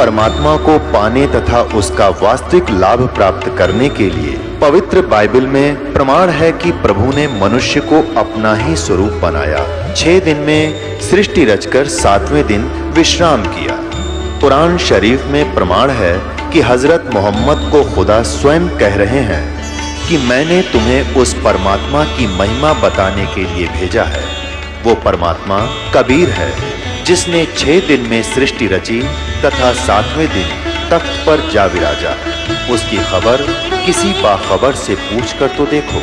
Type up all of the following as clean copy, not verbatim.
परमात्मा को पाने तथा उसका वास्तविक लाभ प्राप्त करने के लिए पवित्र बाइबल में प्रमाण है कि प्रभु ने मनुष्य को अपना ही स्वरूप बनाया। 6 दिन में सृष्टि रचकर 7वें दिन विश्राम किया। कुरान शरीफ में प्रमाण है कि हजरत मोहम्मद को खुदा स्वयं कह रहे हैं कि मैंने तुम्हें उस परमात्मा की महिमा बताने के लिए भेजा है। वो परमात्मा कबीर है जिसने 6 दिन में सृष्टि रची तथा 7वें दिन तख्त पर जा विराजा। उसकी खबर किसी बाखबर से पूछ कर तो देखो।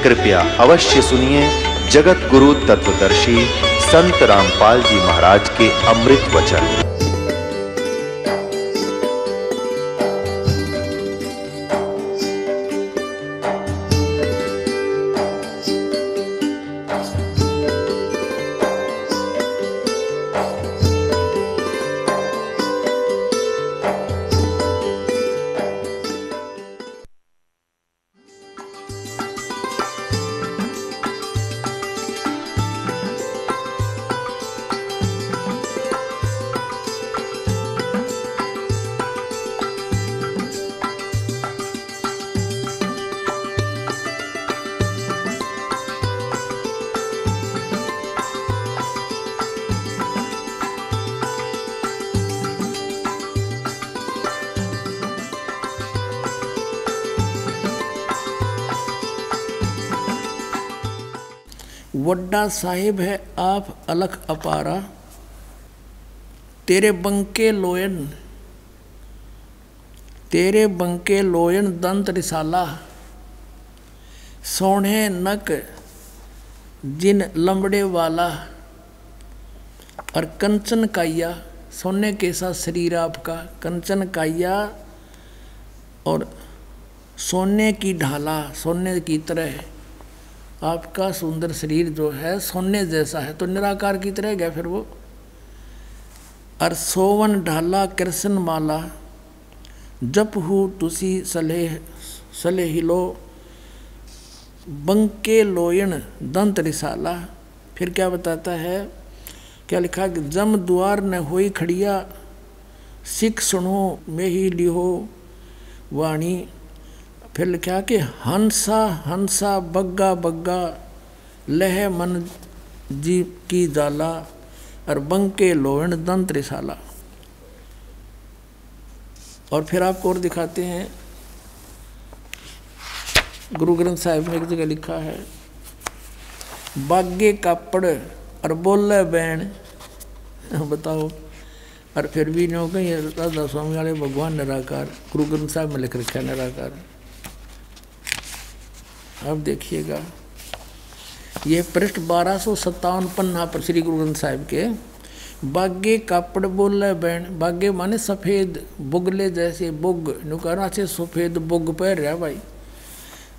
कृपया अवश्य सुनिए जगत गुरु तत्वदर्शी संत रामपाल जी महाराज के अमृत वचन। वड्डा साहिब है आप अलख अपारा, तेरे बंके लोयन दंत रिसाला, सोने नक जिन लंबड़े वाला, और कंचन काया, सोने के साथ शरीर आपका, कंचन काया और सोने की ढाला, सोने की तरह आपका सुंदर शरीर जो है सोने जैसा है, तो निराकार की तरह गया फिर वो। और सोवन ढाला कृष्ण माला, जप हु तुसी सले हिलो, बंके लोयन दंत रिसाला। फिर क्या बताता है, क्या लिखा कि जम द्वार न होई खड़िया, सिख सुनो में ही लिहो वाणी। फिर लिखा कि हंसा हंसा बग्गा बग्गा, लह मन जी की जाला, और बंके लोहन दंत रिसाला। और फिर आपको और दिखाते हैं, गुरु ग्रंथ साहिब में एक जगह लिखा है, बागे कापड़ और बोले बैन। बताओ, और फिर भी नो कहीं राधा स्वामी वाले भगवान निराकार, गुरु ग्रंथ साहिब में लिख रखा है निराकार। अब देखिएगा, ये पृष्ठ 1257 पन्ना पर श्री गुरु ग्रंथ साहिब के, बागे कापड़ बोले बैन। बागे माने सफ़ेद, बुगले जैसे बुग, नुकारा से सफ़ेद बुग पहन रहा भाई।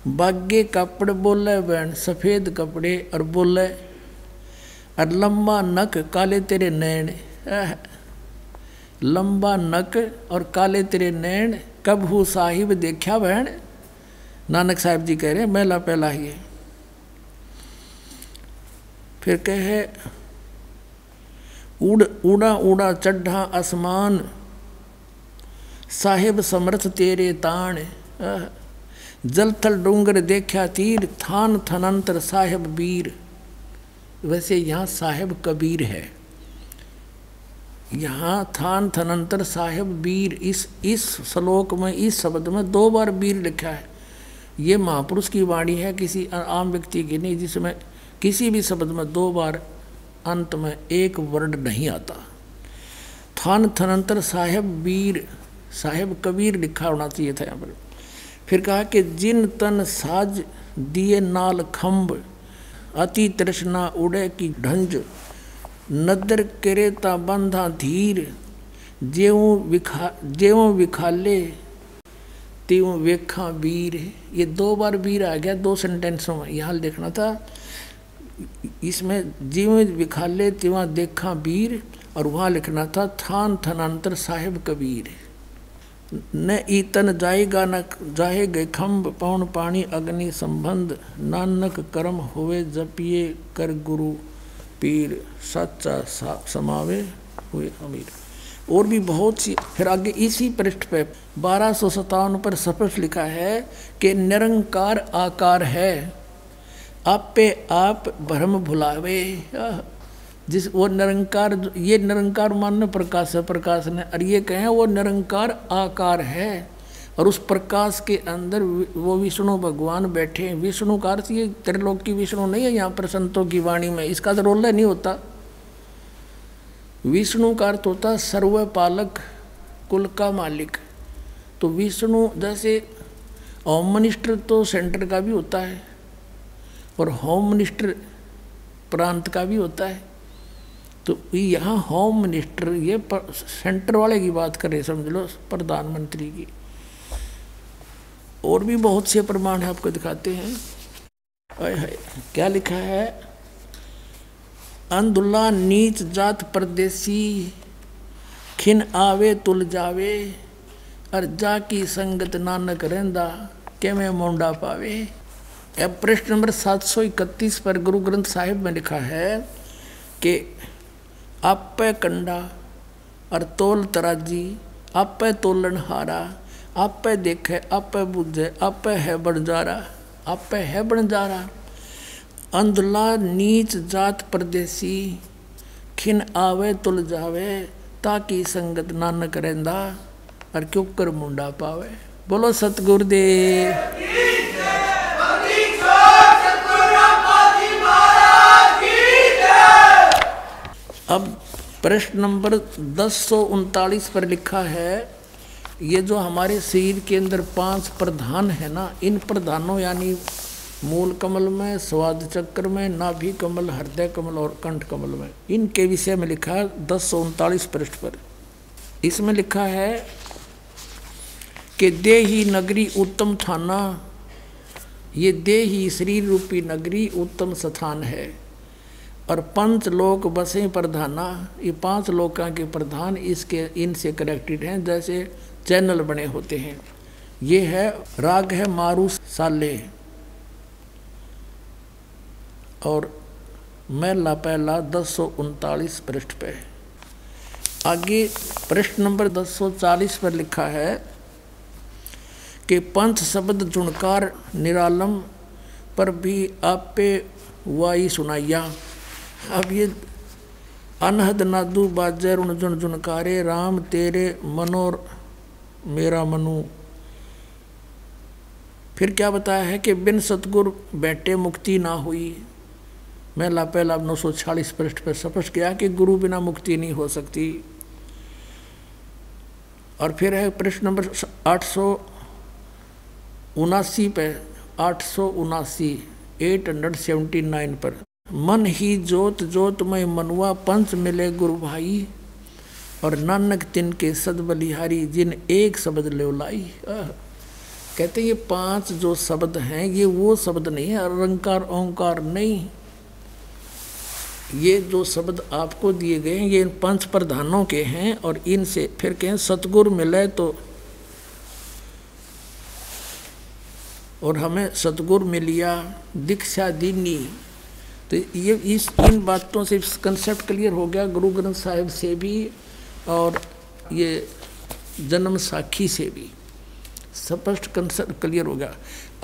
बागे कापड़ बोले बैन, सफ़ेद कपड़े और बोले, और लंबा नक काले तेरे नैन। लंबा नक और काले तेरे नैन, कब हूँ साहिब देखा बहन। नानक साहिब जी कह रहे हैं मेला पहला ही है। फिर कहे, उड़ा उड़ा चढ़ा आसमान, साहिब समर्थ तेरे ताण। जल थल डूंगर देखा तीर, थान थनंतर साहिब वीर। वैसे यहाँ साहिब कबीर है, यहाँ थान थनंतर साहिब वीर। इस श्लोक में, इस शब्द में 2 बार वीर लिखा है। ये महापुरुष की वाणी है, किसी आम व्यक्ति की नहीं, जिसमें किसी भी शब्द में 2 बार अंत में एक वर्ड नहीं आता। थान थनंतर साहिब वीर, साहिब कबीर लिखा होना चाहिए था यहाँ पर। फिर कहा कि जिन तन साज दिए नाल खम्ब, अति तृष्णा उड़े की ढंज, नदर करेता बंधा धीर, जेवों विखाले त्यों वेखा वीर। ये 2 बार वीर आ गया 2 सेंटेंसों में। यहाँ देखना था, इसमें जीव विखाले त्यों देखा वीर, और वहाँ लिखना था थान थनांतर साहिब कबीर। न ईतन जाएगा न जाहे गए खम्ब, पौन पानी अग्नि संबंध, नानक कर्म होवे जपिए कर गुरु पीर, सच्चा समावे हुए अमीर। और भी बहुत सी। फिर आगे इसी पृष्ठ पे 1257 पर स्पष्ट लिखा है कि निरंकार आकार है, आप पे आप भ्रम भुलावे। जिस वो निरंकार, ये निरंकार मानने प्रकाश है, प्रकाश ने, और ये कहें वो निरंकार आकार है, और उस प्रकाश के अंदर वो विष्णु भगवान बैठे हैं। विष्णु का अर्थ ये त्रिलोक की विष्णु नहीं है यहाँ पर संतों की वाणी में, इसका तो रोल नहीं होता। विष्णु का अर्थ होता सर्वपालक, कुल का मालिक। तो विष्णु जैसे होम मिनिस्टर तो सेंटर का भी होता है, और होम मिनिस्टर प्रांत का भी होता है। तो यहाँ होम मिनिस्टर ये सेंटर वाले की बात कर रहे, समझ लो, प्रधानमंत्री की। और भी बहुत से प्रमाण है, आपको दिखाते हैं। क्या लिखा है, अंधुला नीच जात परदेसी, खिन आवे तुल जावे, और जा की संगत नानक रहंदा, के मैं मोंडा पावे। अब प्रश्न नंबर 731 पर गुरु ग्रंथ साहिब में लिखा है कि आपे कंडा और तोल तराजी, आपे तोलन हारा, आपे देखे आपे बुझे, आपे है बंजारा, आपे है बंजारा। अंधला नीच जात परदेसी, खिन आवे तुल जावे, ताकि संगत नानक रहंदा, और क्यों कर मुंडा पावे। बोलो सतगुरुदेव। अब प्रश्न नंबर 1039 पर लिखा है, ये जो हमारे शरीर के अंदर 5 प्रधान है ना, इन प्रधानों यानी मूल कमल में, स्वाद चक्र में, नाभि कमल, हृदय कमल और कंठ कमल में, इनके विषय में लिखा है 1039 पृष्ठ पर। इसमें लिखा है कि देही नगरी उत्तम थाना, ये देही शरीर रूपी नगरी उत्तम स्थान है, और 5 लोक बसें प्रधाना, ये 5 लोकों के प्रधान इसके इनसे कनेक्टेड हैं, जैसे चैनल बने होते हैं। ये है राग है मारू साले, और मैला पहला 1039 पृष्ठ पे। आगे प्रश्न नंबर 1040 पर लिखा है कि पंच शब्द जुणकार निरालम, पर भी आपे वाई सुनाइया। अब ये अनहद नादू बाजे रुण जुन जुनकारे, राम तेरे मनोर मेरा मनु। फिर क्या बताया है कि बिन सतगुर बैठे मुक्ति ना हुई। मैं पहला 946 पृष्ठ पर स्पष्ट किया कि गुरु बिना मुक्ति नहीं हो सकती। और फिर है प्रश्न नंबर 879 पे, 879 पर, मन ही जोत जोत में मनुआ, पंच मिले गुरु भाई, और नानक तिनके सद बलिहारी, जिन एक शब्द लेवलाई। कहते ये 5 जो शब्द हैं ये वो शब्द नहीं है, अलंकार ओंकार नहीं। ये जो शब्द आपको दिए गए हैं ये 5 प्रधानों के हैं, और इनसे फिर कहें सतगुरु मिले तो, और हमें सतगुरु मिलिया दीक्षा दीनी। तो ये इन बातों से कंसेप्ट क्लियर हो गया, गुरु ग्रंथ साहिब से भी और ये जन्म साखी से भी स्पष्ट कंसेप्ट क्लियर हो गया।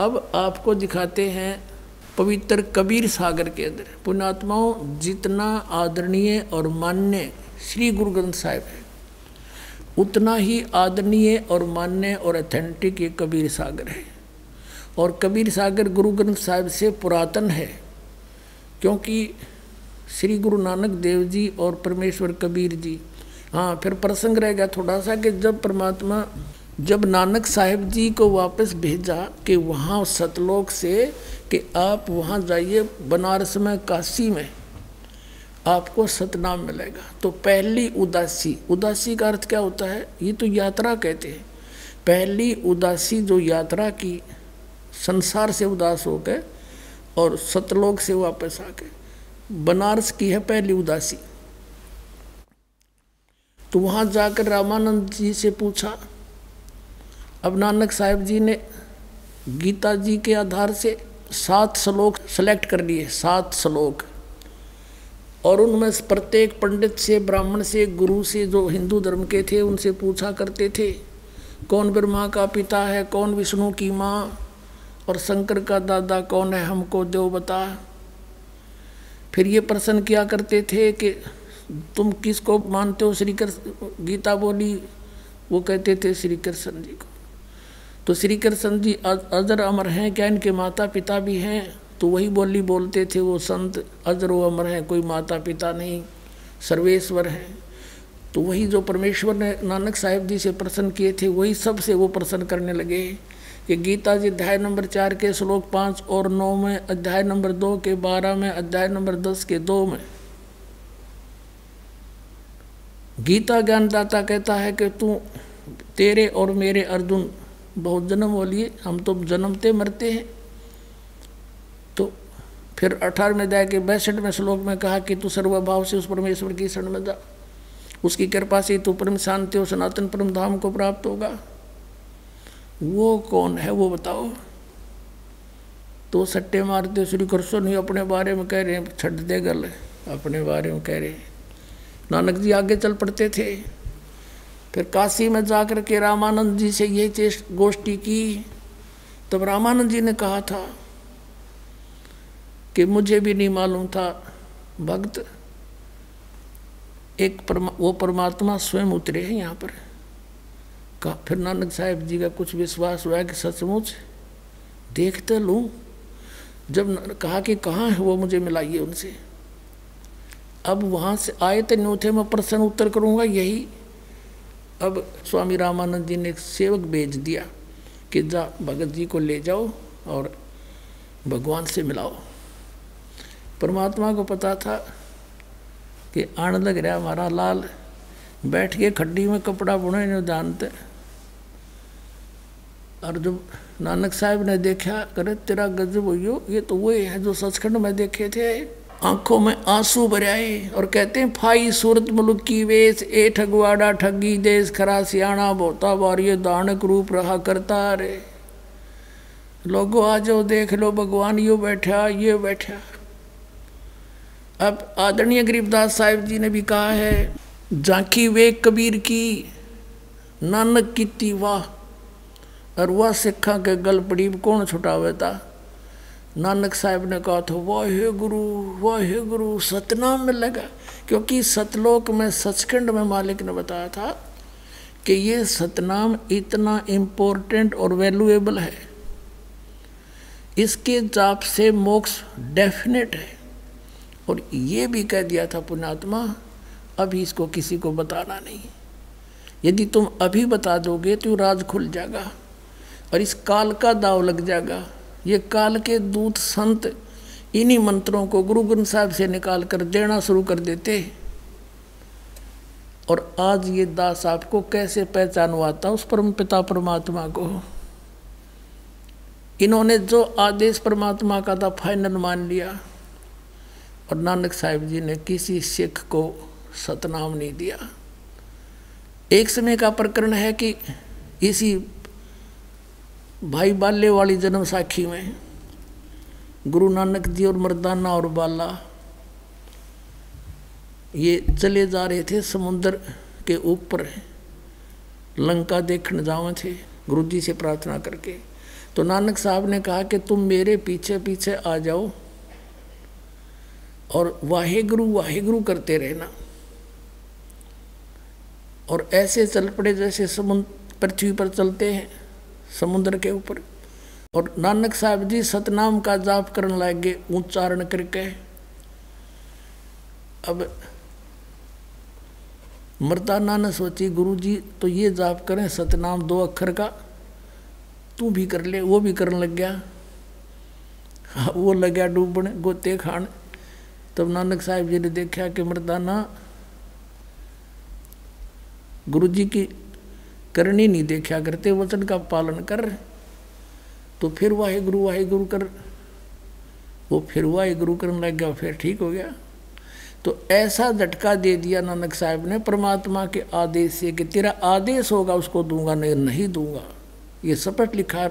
अब आपको दिखाते हैं पवित्र कबीर सागर के अंदर। पुण्यात्माओं, जितना आदरणीय और मान्य श्री गुरु ग्रंथ साहिब है, उतना ही आदरणीय और मान्य और ऑथेंटिक ये कबीर सागर है। और कबीर सागर गुरु ग्रंथ साहिब से पुरातन है, क्योंकि श्री गुरु नानक देव जी और परमेश्वर कबीर जी। हाँ, फिर प्रसंग रह गया थोड़ा सा कि जब परमात्मा, जब नानक साहिब जी को वापस भेजा कि वहाँ सतलोक से कि आप वहाँ जाइए, बनारस में, काशी में आपको सतनाम मिलेगा। तो पहली उदासी, उदासी का अर्थ क्या होता है, ये तो यात्रा कहते हैं। पहली उदासी जो यात्रा की, संसार से उदास हो गए और सतलोक से वापस आ गए, बनारस की है पहली उदासी। तो वहाँ जाकर रामानंद जी से पूछा। अब नानक साहिब जी ने गीता जी के आधार से 7 श्लोक सेलेक्ट कर लिए, 7 श्लोक, और उनमें प्रत्येक पंडित से, ब्राह्मण से, गुरु से, जो हिंदू धर्म के थे उनसे पूछा करते थे कौन ब्रह्मा का पिता है, कौन विष्णु की माँ, और शंकर का दादा कौन है, हमको देव बता। फिर ये प्रश्न किया करते थे कि तुम किसको मानते हो, श्री कृष्ण, गीता बोली, वो कहते थे श्री कृष्ण जी को। तो श्री कृष्ण जी अजर अमर हैं क्या, इनके माता पिता भी हैं? तो वही बोली बोलते थे वो संत, अजर व अमर हैं, कोई माता पिता नहीं, सर्वेश्वर हैं। तो वही जो परमेश्वर ने नानक साहिब जी से प्रश्न किए थे वही सबसे वो प्रश्न करने लगे कि गीता जी अध्याय नंबर 4 के श्लोक 5 और 9 में, अध्याय नंबर 2 के 12 में, अध्याय नंबर 10 के 2 में गीता ज्ञानदाता कहता है कि तू, तेरे और मेरे अर्जुन बहुत जन्म हो लिए, हम तो जन्मते मरते हैं। तो फिर 18वें अध्याय के 62वें श्लोक में कहा कि तू सर्वभाव से उस परमेश्वर की शरण में जा, उसकी कृपा से तू परम शांति और सनातन परम धाम को प्राप्त होगा। वो कौन है वो बताओ? तो सट्टे मारते श्री कृष्ण ही अपने बारे में कह रहे हैं, छट दे गल, अपने बारे में कह रहे हैं। नानक जी आगे चल पड़ते थे। फिर काशी में जाकर के रामानंद जी से यही गोष्ठी की। तब रामानंद जी ने कहा था कि मुझे भी नहीं मालूम था भक्त, वो परमात्मा स्वयं उतरे हैं यहाँ पर। फिर नानक साहिब जी का कुछ विश्वास हुआ कि सचमुच देखते लूँ। जब कहा कि कहाँ है वो, मुझे मिलाइए उनसे। अब वहाँ से आए तो नहीं थे, मैं प्रश्न उत्तर करूँगा यही। अब स्वामी रामानंद जी ने एक सेवक भेज दिया कि जा भगत जी को ले जाओ और भगवान से मिलाओ। परमात्मा को पता था कि आने लग रहा हमारा लाल, बैठ के खड्डी में कपड़ा बुने नहीं जानते। और जब नानक साहब ने देखा, करे तेरा गजब हो, ये तो वही है जो सचखंड में देखे थे। आंखों में आंसू भराए और कहते हैं, फाई सूरत मुल्क की वेश, ए ठगवाड़ा ठगी देश, खरा सियाणा बोता बार, ये दानक रूप रहा करता रे। लोगों आ जाओ देख लो, भगवान यो बैठा, ये बैठा। अब आदरणीय गरीबदास साहिब जी ने भी कहा है, झांकी वेग कबीर की, नानक की वाह, और वह सिखा के गल पड़ी कौन छुटावे था। नानक साहब ने कहा था, वाहे गुरु सतनाम में लगा, क्योंकि सतलोक में, सचखंड में मालिक ने बताया था कि ये सतनाम इतना इम्पोर्टेंट और वैल्यूएबल है, इसके जाप से मोक्ष डेफिनेट है। और ये भी कह दिया था पुण्यात्मा, अभी इसको किसी को बताना नहीं, यदि तुम अभी बता दोगे तो राज खुल जाएगा और इस काल का दाव लग जाएगा। ये काल के दूत संत इन्हीं मंत्रों को गुरु ग्रंथ साहब से निकाल कर देना शुरू कर देते। और आज ये दास आपको कैसे पहचानवाता उस परम पिता परमात्मा को। इन्होंने जो आदेश परमात्मा का था फाइनल मान लिया। और नानक साहिब जी ने किसी सिख को सतनाम नहीं दिया। एक समय का प्रकरण है कि इसी भाई बाले वाली जन्म साखी में गुरु नानक जी और मर्दाना और बाला ये चले जा रहे थे समुद्र के ऊपर, लंका देखने जावे थे गुरु जी से प्रार्थना करके। तो नानक साहब ने कहा कि तुम मेरे पीछे पीछे आ जाओ और वाहेगुरु करते रहना। और ऐसे चल पड़े जैसे समुद्र पृथ्वी पर चलते हैं समुद्र के ऊपर। और नानक साहब जी सतनाम का जाप करने लगे उच्चारण करके। अब मर्दाना ने सोची गुरु जी तो ये जाप करें सतनाम 2 अक्षर का, तू भी कर ले। वो भी करने लग गया, वो लग गया डूबने गोते खान। तब नानक साहब जी ने देखा कि मर्दाना गुरु जी की करनी नहीं देखा करते, वचन का पालन कर। तो फिर वाहेगुरु कर, वो फिर वाहेगुरु करने लग गया, फिर ठीक हो गया। तो ऐसा झटका दे दिया नानक साहब ने परमात्मा के आदेश से कि तेरा आदेश होगा उसको दूंगा, नहीं दूंगा। ये शपथ लिखा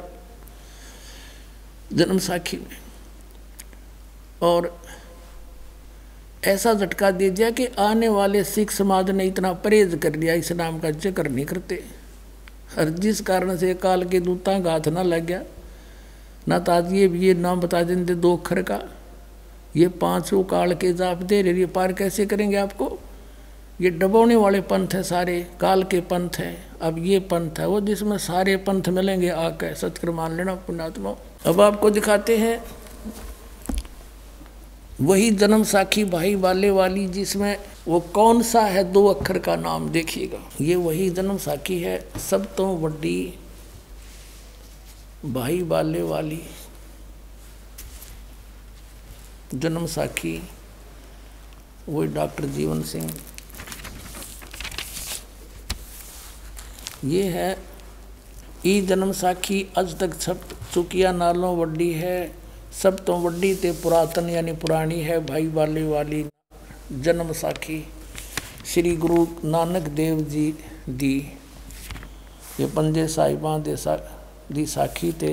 जन्म साखी में। और ऐसा झटका दे दिया कि आने वाले सिख समाज ने इतना परहेज कर लिया, इस नाम का जिक्र नहीं करते। और जिस कारण से काल के दूतां का हाथ ना लग गया ना, तो आज ये नाम बता देंगे 2 अक्षर का, ये 5 काल के जाप दे रहे, पार कैसे करेंगे आपको? ये डबोने वाले पंथ है, सारे काल के पंथ है। अब ये पंथ है वो जिसमें सारे पंथ मिलेंगे आकर, सत्कर मान लेना पुण्यात्मा। अब आपको दिखाते हैं वही जन्म साखी भाई वाले वाली, जिसमें वो कौन सा है 2 अक्षर का नाम देखिएगा। ये वही जन्म साखी है, सब तो बड़ी भाई वाले वाली जन्म साखी, वही डॉक्टर जीवन सिंह। ये है ई जन्म साखी अज तक छप चुकिया नालों वड्डी है, सब तो वड्डी ते पुरातन यानी पुरानी है भाई वाले वाली जन्म साखी। श्री गुरु नानक देव जी दी ये पंजे साहिबां दी साखी ते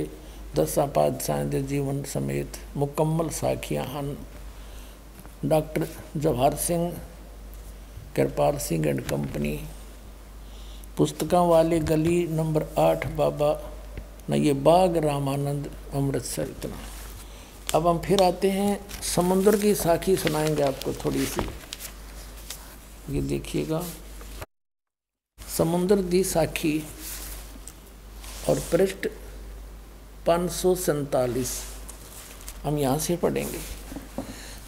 10 पातशाहां दे जीवन समेत मुकम्मल साखियां हन। Doctor Jawahar Singh, Kripal Singh and company, पुस्तकों वाले गली नंबर 8 बाबा न, ये बाग रामानंद अमृतसर। इतना। अब हम फिर आते हैं समुद्र की साखी सुनाएंगे आपको थोड़ी सी। ये देखिएगा समुद्र दी साखी और पृष्ठ 547 हम यहाँ से पढ़ेंगे।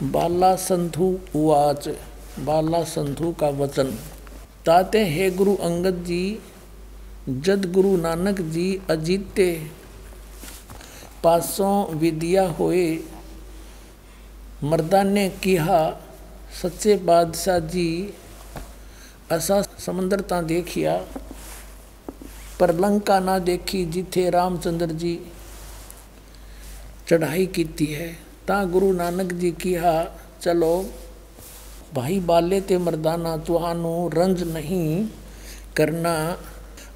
बाला संधु उवाच, बाला संधु का वचन। ताते हे गुरु अंगद जी, जद गुरु नानक जी अजीते पासों विद्या होए, मर्दा ने किहा सच्चे बादशाह जी, असा समंदर ता देखिया पर लंका ना देखी, जिथे रामचंद्र जी चढ़ाई कीती है। ता गुरु नानक जी किहा चलो भाई बाले ते मर्दाना, तुहानू रंज नहीं करना,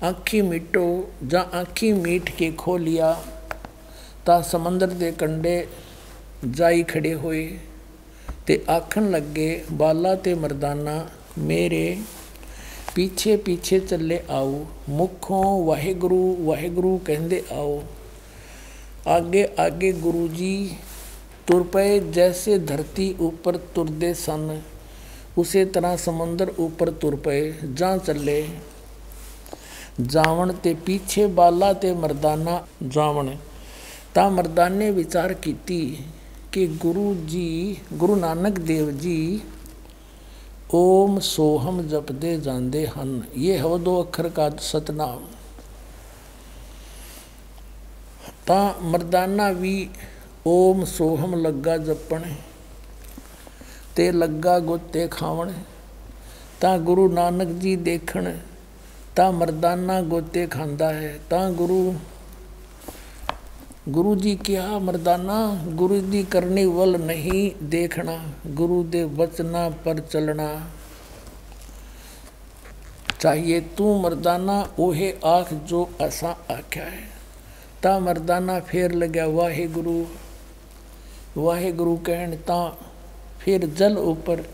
आँखी मिटो जा आँखी मीट के खो लिया। ता समंदर दे कंडे जाई खड़े होए ते आखन लगे, बाला ते मर्दाना मेरे पीछे पीछे चले आओ, मुखों वाहेगुरु वाहेगुरु कहंदे आओ। आगे आगे गुरु जी तुर पे, जैसे धरती ऊपर तुरदे सन, उसे तरह समंदर ऊपर तुर पे जा चले जावण ते पीछे बाला ते मर्दाना जावण। ता मर्दाने विचार कीती कि गुरु नानक देव जी ओम सोहम जपदे जांदे हन। ये है 2 अक्षर का सतनाम। ता मर्दाना भी ओम सोहम लग्गा जपण ते लग्गा गोते खावण। ता गुरु नानक जी देखण, ता मर्दाना गोते खांदा है। ता गुरु जी क्या मर्दाना, गुरु जी करने वल नहीं देखना, गुरु दे वचना पर चलना चाहिए। तू मर्दाना ओहे आख जो असा आख्या है। ता मर्दाना फेर लग्या वाहे गुरु कहन, ता फिर जल ऊपर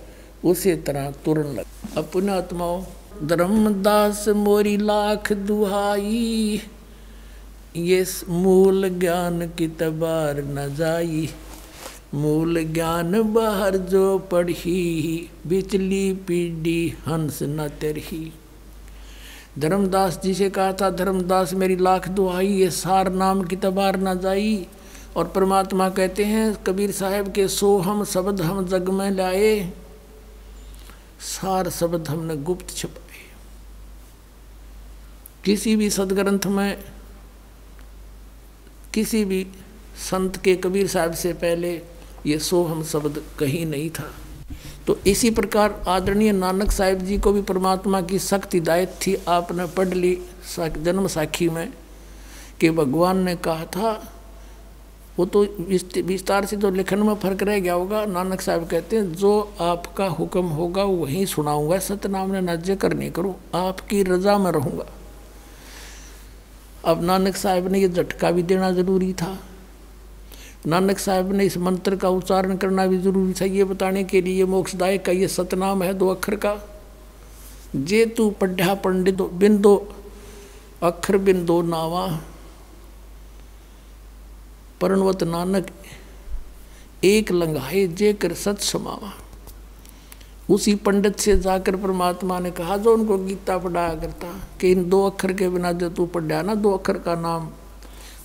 उसी तरह तुरन लग। अपने आत्माओं धर्मदास मोरी लाख दुहाई, ये मूल ज्ञान की तबार न जाई। मूल ज्ञान बाहर जो पढ़ी, बिचली पीढ़ी हंस न तरही। धर्मदास जी से कहा था, धर्मदास मेरी लाख दुहाई, ये सार नाम की तबार न जाई। और परमात्मा कहते हैं कबीर साहब के, सो हम शब्द हम जग में लाए, सार शब्द हमने गुप्त छुपाए। किसी भी सदग्रंथ में, किसी भी संत के कबीर साहब से पहले ये सोहम शब्द कहीं नहीं था। तो इसी प्रकार आदरणीय नानक साहिब जी को भी परमात्मा की सख्त हिदायत थी। आपने पढ़ ली जन्म साखी में कि भगवान ने कहा था, वो तो विस्तार से तो लिखन में फर्क रह गया होगा। नानक साहब कहते हैं जो आपका हुक्म होगा वही सुनाऊंगा, सतनाम ने न जिक्र नहीं करूँ, आपकी रजा में रहूँगा। अब नानक साहब ने ये झटका भी देना जरूरी था। नानक साहब ने इस मंत्र का उच्चारण करना भी जरूरी था, ये बताने के लिए मोक्षदायक का ये सतनाम है 2 अक्षर का। जे तू पढ़ा पंडित बिन 2 अक्षर बिन 2 नावा, परनवत नानक एक लंघाए जे कर सत समावा। उसी पंडित से जाकर परमात्मा ने कहा जो उनको गीता पढ़ाया करता कि इन 2 अक्षर के बिना जो तू पढ़ा ना 2 अक्षर का नाम,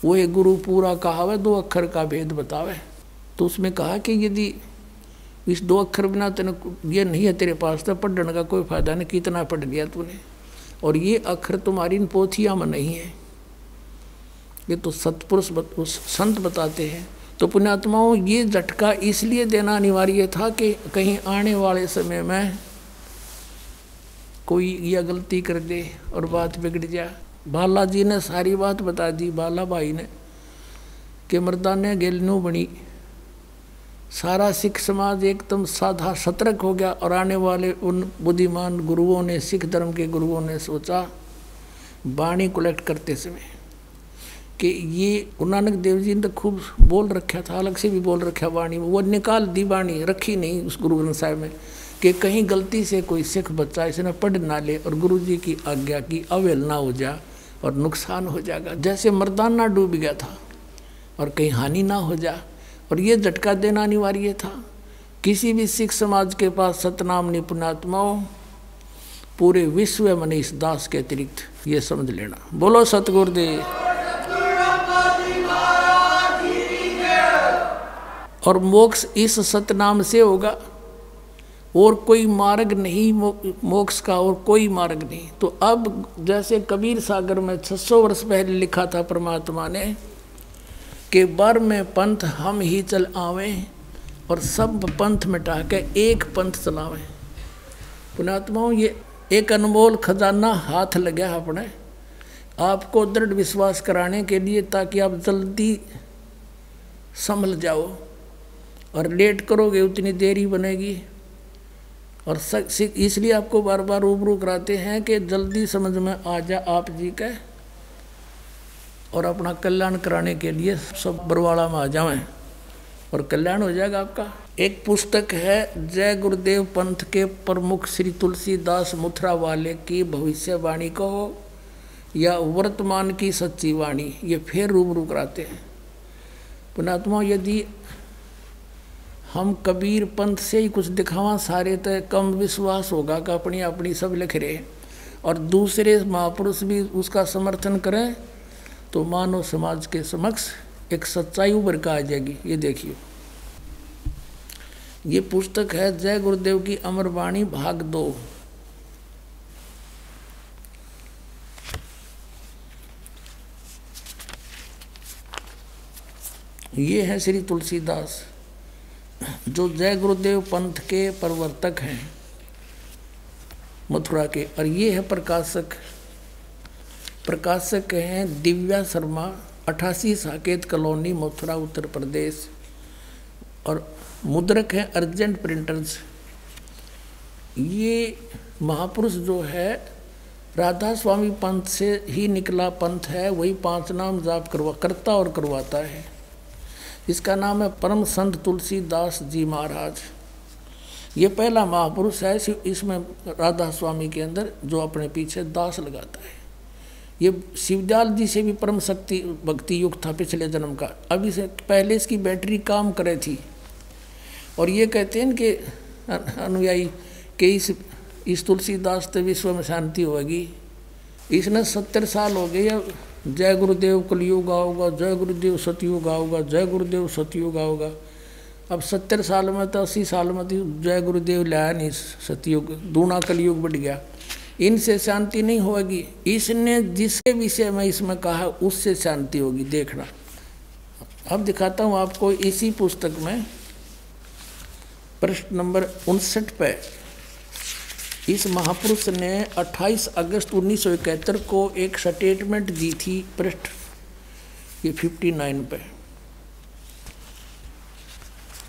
वो एक गुरु पूरा कहावे 2 अक्षर का भेद बतावे। तो उसमें कहा कि यदि इस 2 अक्षर बिना तेने ये नहीं है तेरे पास तो पढ़ने का कोई फायदा नहीं, कितना पढ़ लिया तूने, और ये अक्षर तुम्हारी इन पोथियों में नहीं है, ये तो सतपुरुष संत बताते हैं। तो पुण्यात्माओं ये झटका इसलिए देना अनिवार्य था कि कहीं आने वाले समय में कोई यह गलती कर दे और बात बिगड़ जाए। बाला जी ने सारी बात बता दी, बाला भाई ने, कि मर्दाने गेलनू बनी, सारा सिख समाज एकदम साधा सतर्क हो गया। और आने वाले उन बुद्धिमान गुरुओं ने, सिख धर्म के गुरुओं ने सोचा वाणी कलेक्ट करते समय कि ये गुरु नानक देव जी ने तो खूब बोल रखा था, अलग से भी बोल रखा वाणी में, वो निकाल दी वाणी, रखी नहीं उस गुरु ग्रंथ साहिब में, कि कहीं गलती से कोई सिख बच्चा इसने पढ़ ना ले और गुरु जी की आज्ञा की अवहेलना हो जा और नुकसान हो जाएगा। जैसे मर्दाना डूब गया था और कहीं हानि ना हो जा, और ये झटका देना अनिवार्य था। किसी भी सिख समाज के पास सतनाम नहीं पुण्यात्माओं, पूरे विश्व में इस दास के अतिरिक्त, ये समझ लेना। बोलो सतगुरुदेव। और मोक्ष इस सतनाम से होगा, और कोई मार्ग नहीं मोक्ष का, और कोई मार्ग नहीं। तो अब जैसे कबीर सागर में 600 वर्ष पहले लिखा था परमात्मा ने कि बर में पंथ हम ही चल आवें और सब पंथ मिटा के एक पंथ चलावें। पुण्यात्माओं ये एक अनमोल खजाना हाथ लगा अपने आपको दृढ़ विश्वास कराने के लिए, ताकि आप जल्दी संभल जाओ, और लेट करोगे उतनी देरी बनेगी। और इसलिए आपको बार बार रूबरू कराते हैं कि जल्दी समझ में आ जा आप जी का, और अपना कल्याण कराने के लिए सब बरवाड़ा में आ जाएं और कल्याण हो जाएगा आपका। एक पुस्तक है जय गुरुदेव पंथ के प्रमुख श्री तुलसीदास मुथरा वाले की भविष्यवाणी को या वर्तमान की सच्ची वाणी, ये फिर रूबरू कराते हैं। पुण्यात्मा यदि हम कबीर पंथ से ही कुछ दिखावा सारे तो कम विश्वास होगा कि अपनी अपनी सब लिख रहे, और दूसरे महापुरुष भी उसका समर्थन करें, तो मानव समाज के समक्ष एक सच्चाई उभर कर आ जाएगी। ये देखिए, ये पुस्तक है जय गुरुदेव की अमर वाणी भाग 2। ये है श्री तुलसीदास जो जय गुरुदेव पंथ के प्रवर्तक हैं मथुरा के, और ये है प्रकाशक हैं दिव्या शर्मा, 88 साकेत कॉलोनी मथुरा उत्तर प्रदेश, और मुद्रक है अर्जेंट प्रिंटर्स। ये महापुरुष जो है राधा स्वामी पंथ से ही निकला पंथ है, वही 5 नाम जाप करता और करवाता है। इसका नाम है परम संत तुलसीदास जी महाराज। ये पहला महापुरुष है इसमें राधा स्वामी के अंदर जो अपने पीछे दास लगाता है। ये शिवदयाल जी से भी परम शक्ति भक्ति युक्त था पिछले जन्म का। अभी से पहले इसकी बैटरी काम करे थी, और ये कहते हैं कि अनुयायी कि इस तुलसीदास से विश्व में शांति होगी। इसने 70 साल हो गए, जय गुरुदेव कलयुग आओगा, जय गुरुदेव सतयुग आओगा, जय गुरुदेव सतयुग आओगा। अब 70 साल में तो 80 साल में तो जय गुरुदेव लाया नहीं सतयुग, दूना कलयुग बढ़ गया। इनसे शांति नहीं होगी। इसने जिसके विषय में इसमें कहा उससे शांति होगी, देखना। अब दिखाता हूँ आपको इसी पुस्तक में पृष्ठ नंबर 59 पे इस महापुरुष ने 28 अगस्त 1971 को एक स्टेटमेंट दी थी। पृष्ठ ये 59 पे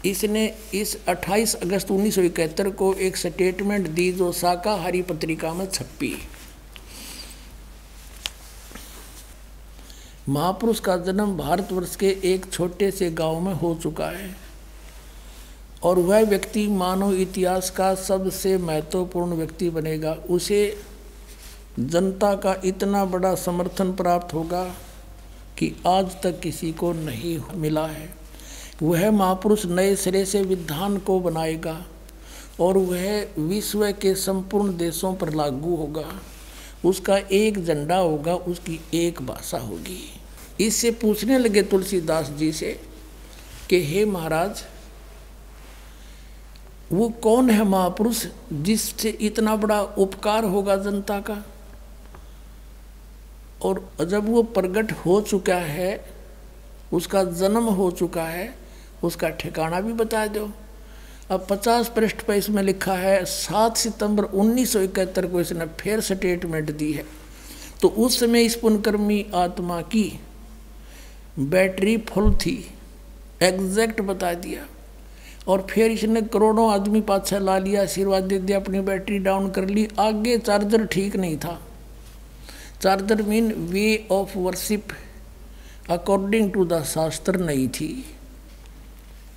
इसने इस 28 अगस्त 1971 को एक स्टेटमेंट दी जो शाकाहारी पत्रिका में छपी। महापुरुष का जन्म भारतवर्ष के एक छोटे से गांव में हो चुका है और वह व्यक्ति मानव इतिहास का सबसे महत्वपूर्ण व्यक्ति बनेगा। उसे जनता का इतना बड़ा समर्थन प्राप्त होगा कि आज तक किसी को नहीं मिला है। वह महापुरुष नए सिरे से विधान को बनाएगा और वह विश्व के संपूर्ण देशों पर लागू होगा। उसका एक झंडा होगा, उसकी एक भाषा होगी। इससे पूछने लगे तुलसीदास जी से कि हे महाराज, वो कौन है महापुरुष जिससे इतना बड़ा उपकार होगा जनता का? और जब वो प्रकट हो चुका है, उसका जन्म हो चुका है, उसका ठिकाना भी बता दो। अब 50 पृष्ठ पर इसमें लिखा है 7 सितंबर 1971 को इसने फिर स्टेटमेंट दी है। तो उस समय इस पुण्यकर्मी आत्मा की बैटरी फुल थी, एग्जैक्ट बता दिया। और फिर इसने करोड़ों आदमी पाछा ला लिया, आशीर्वाद दे दिया, अपनी बैटरी डाउन कर ली। आगे चार्जर ठीक नहीं था। चार्जर mean way of worship according to the shastra नहीं थी।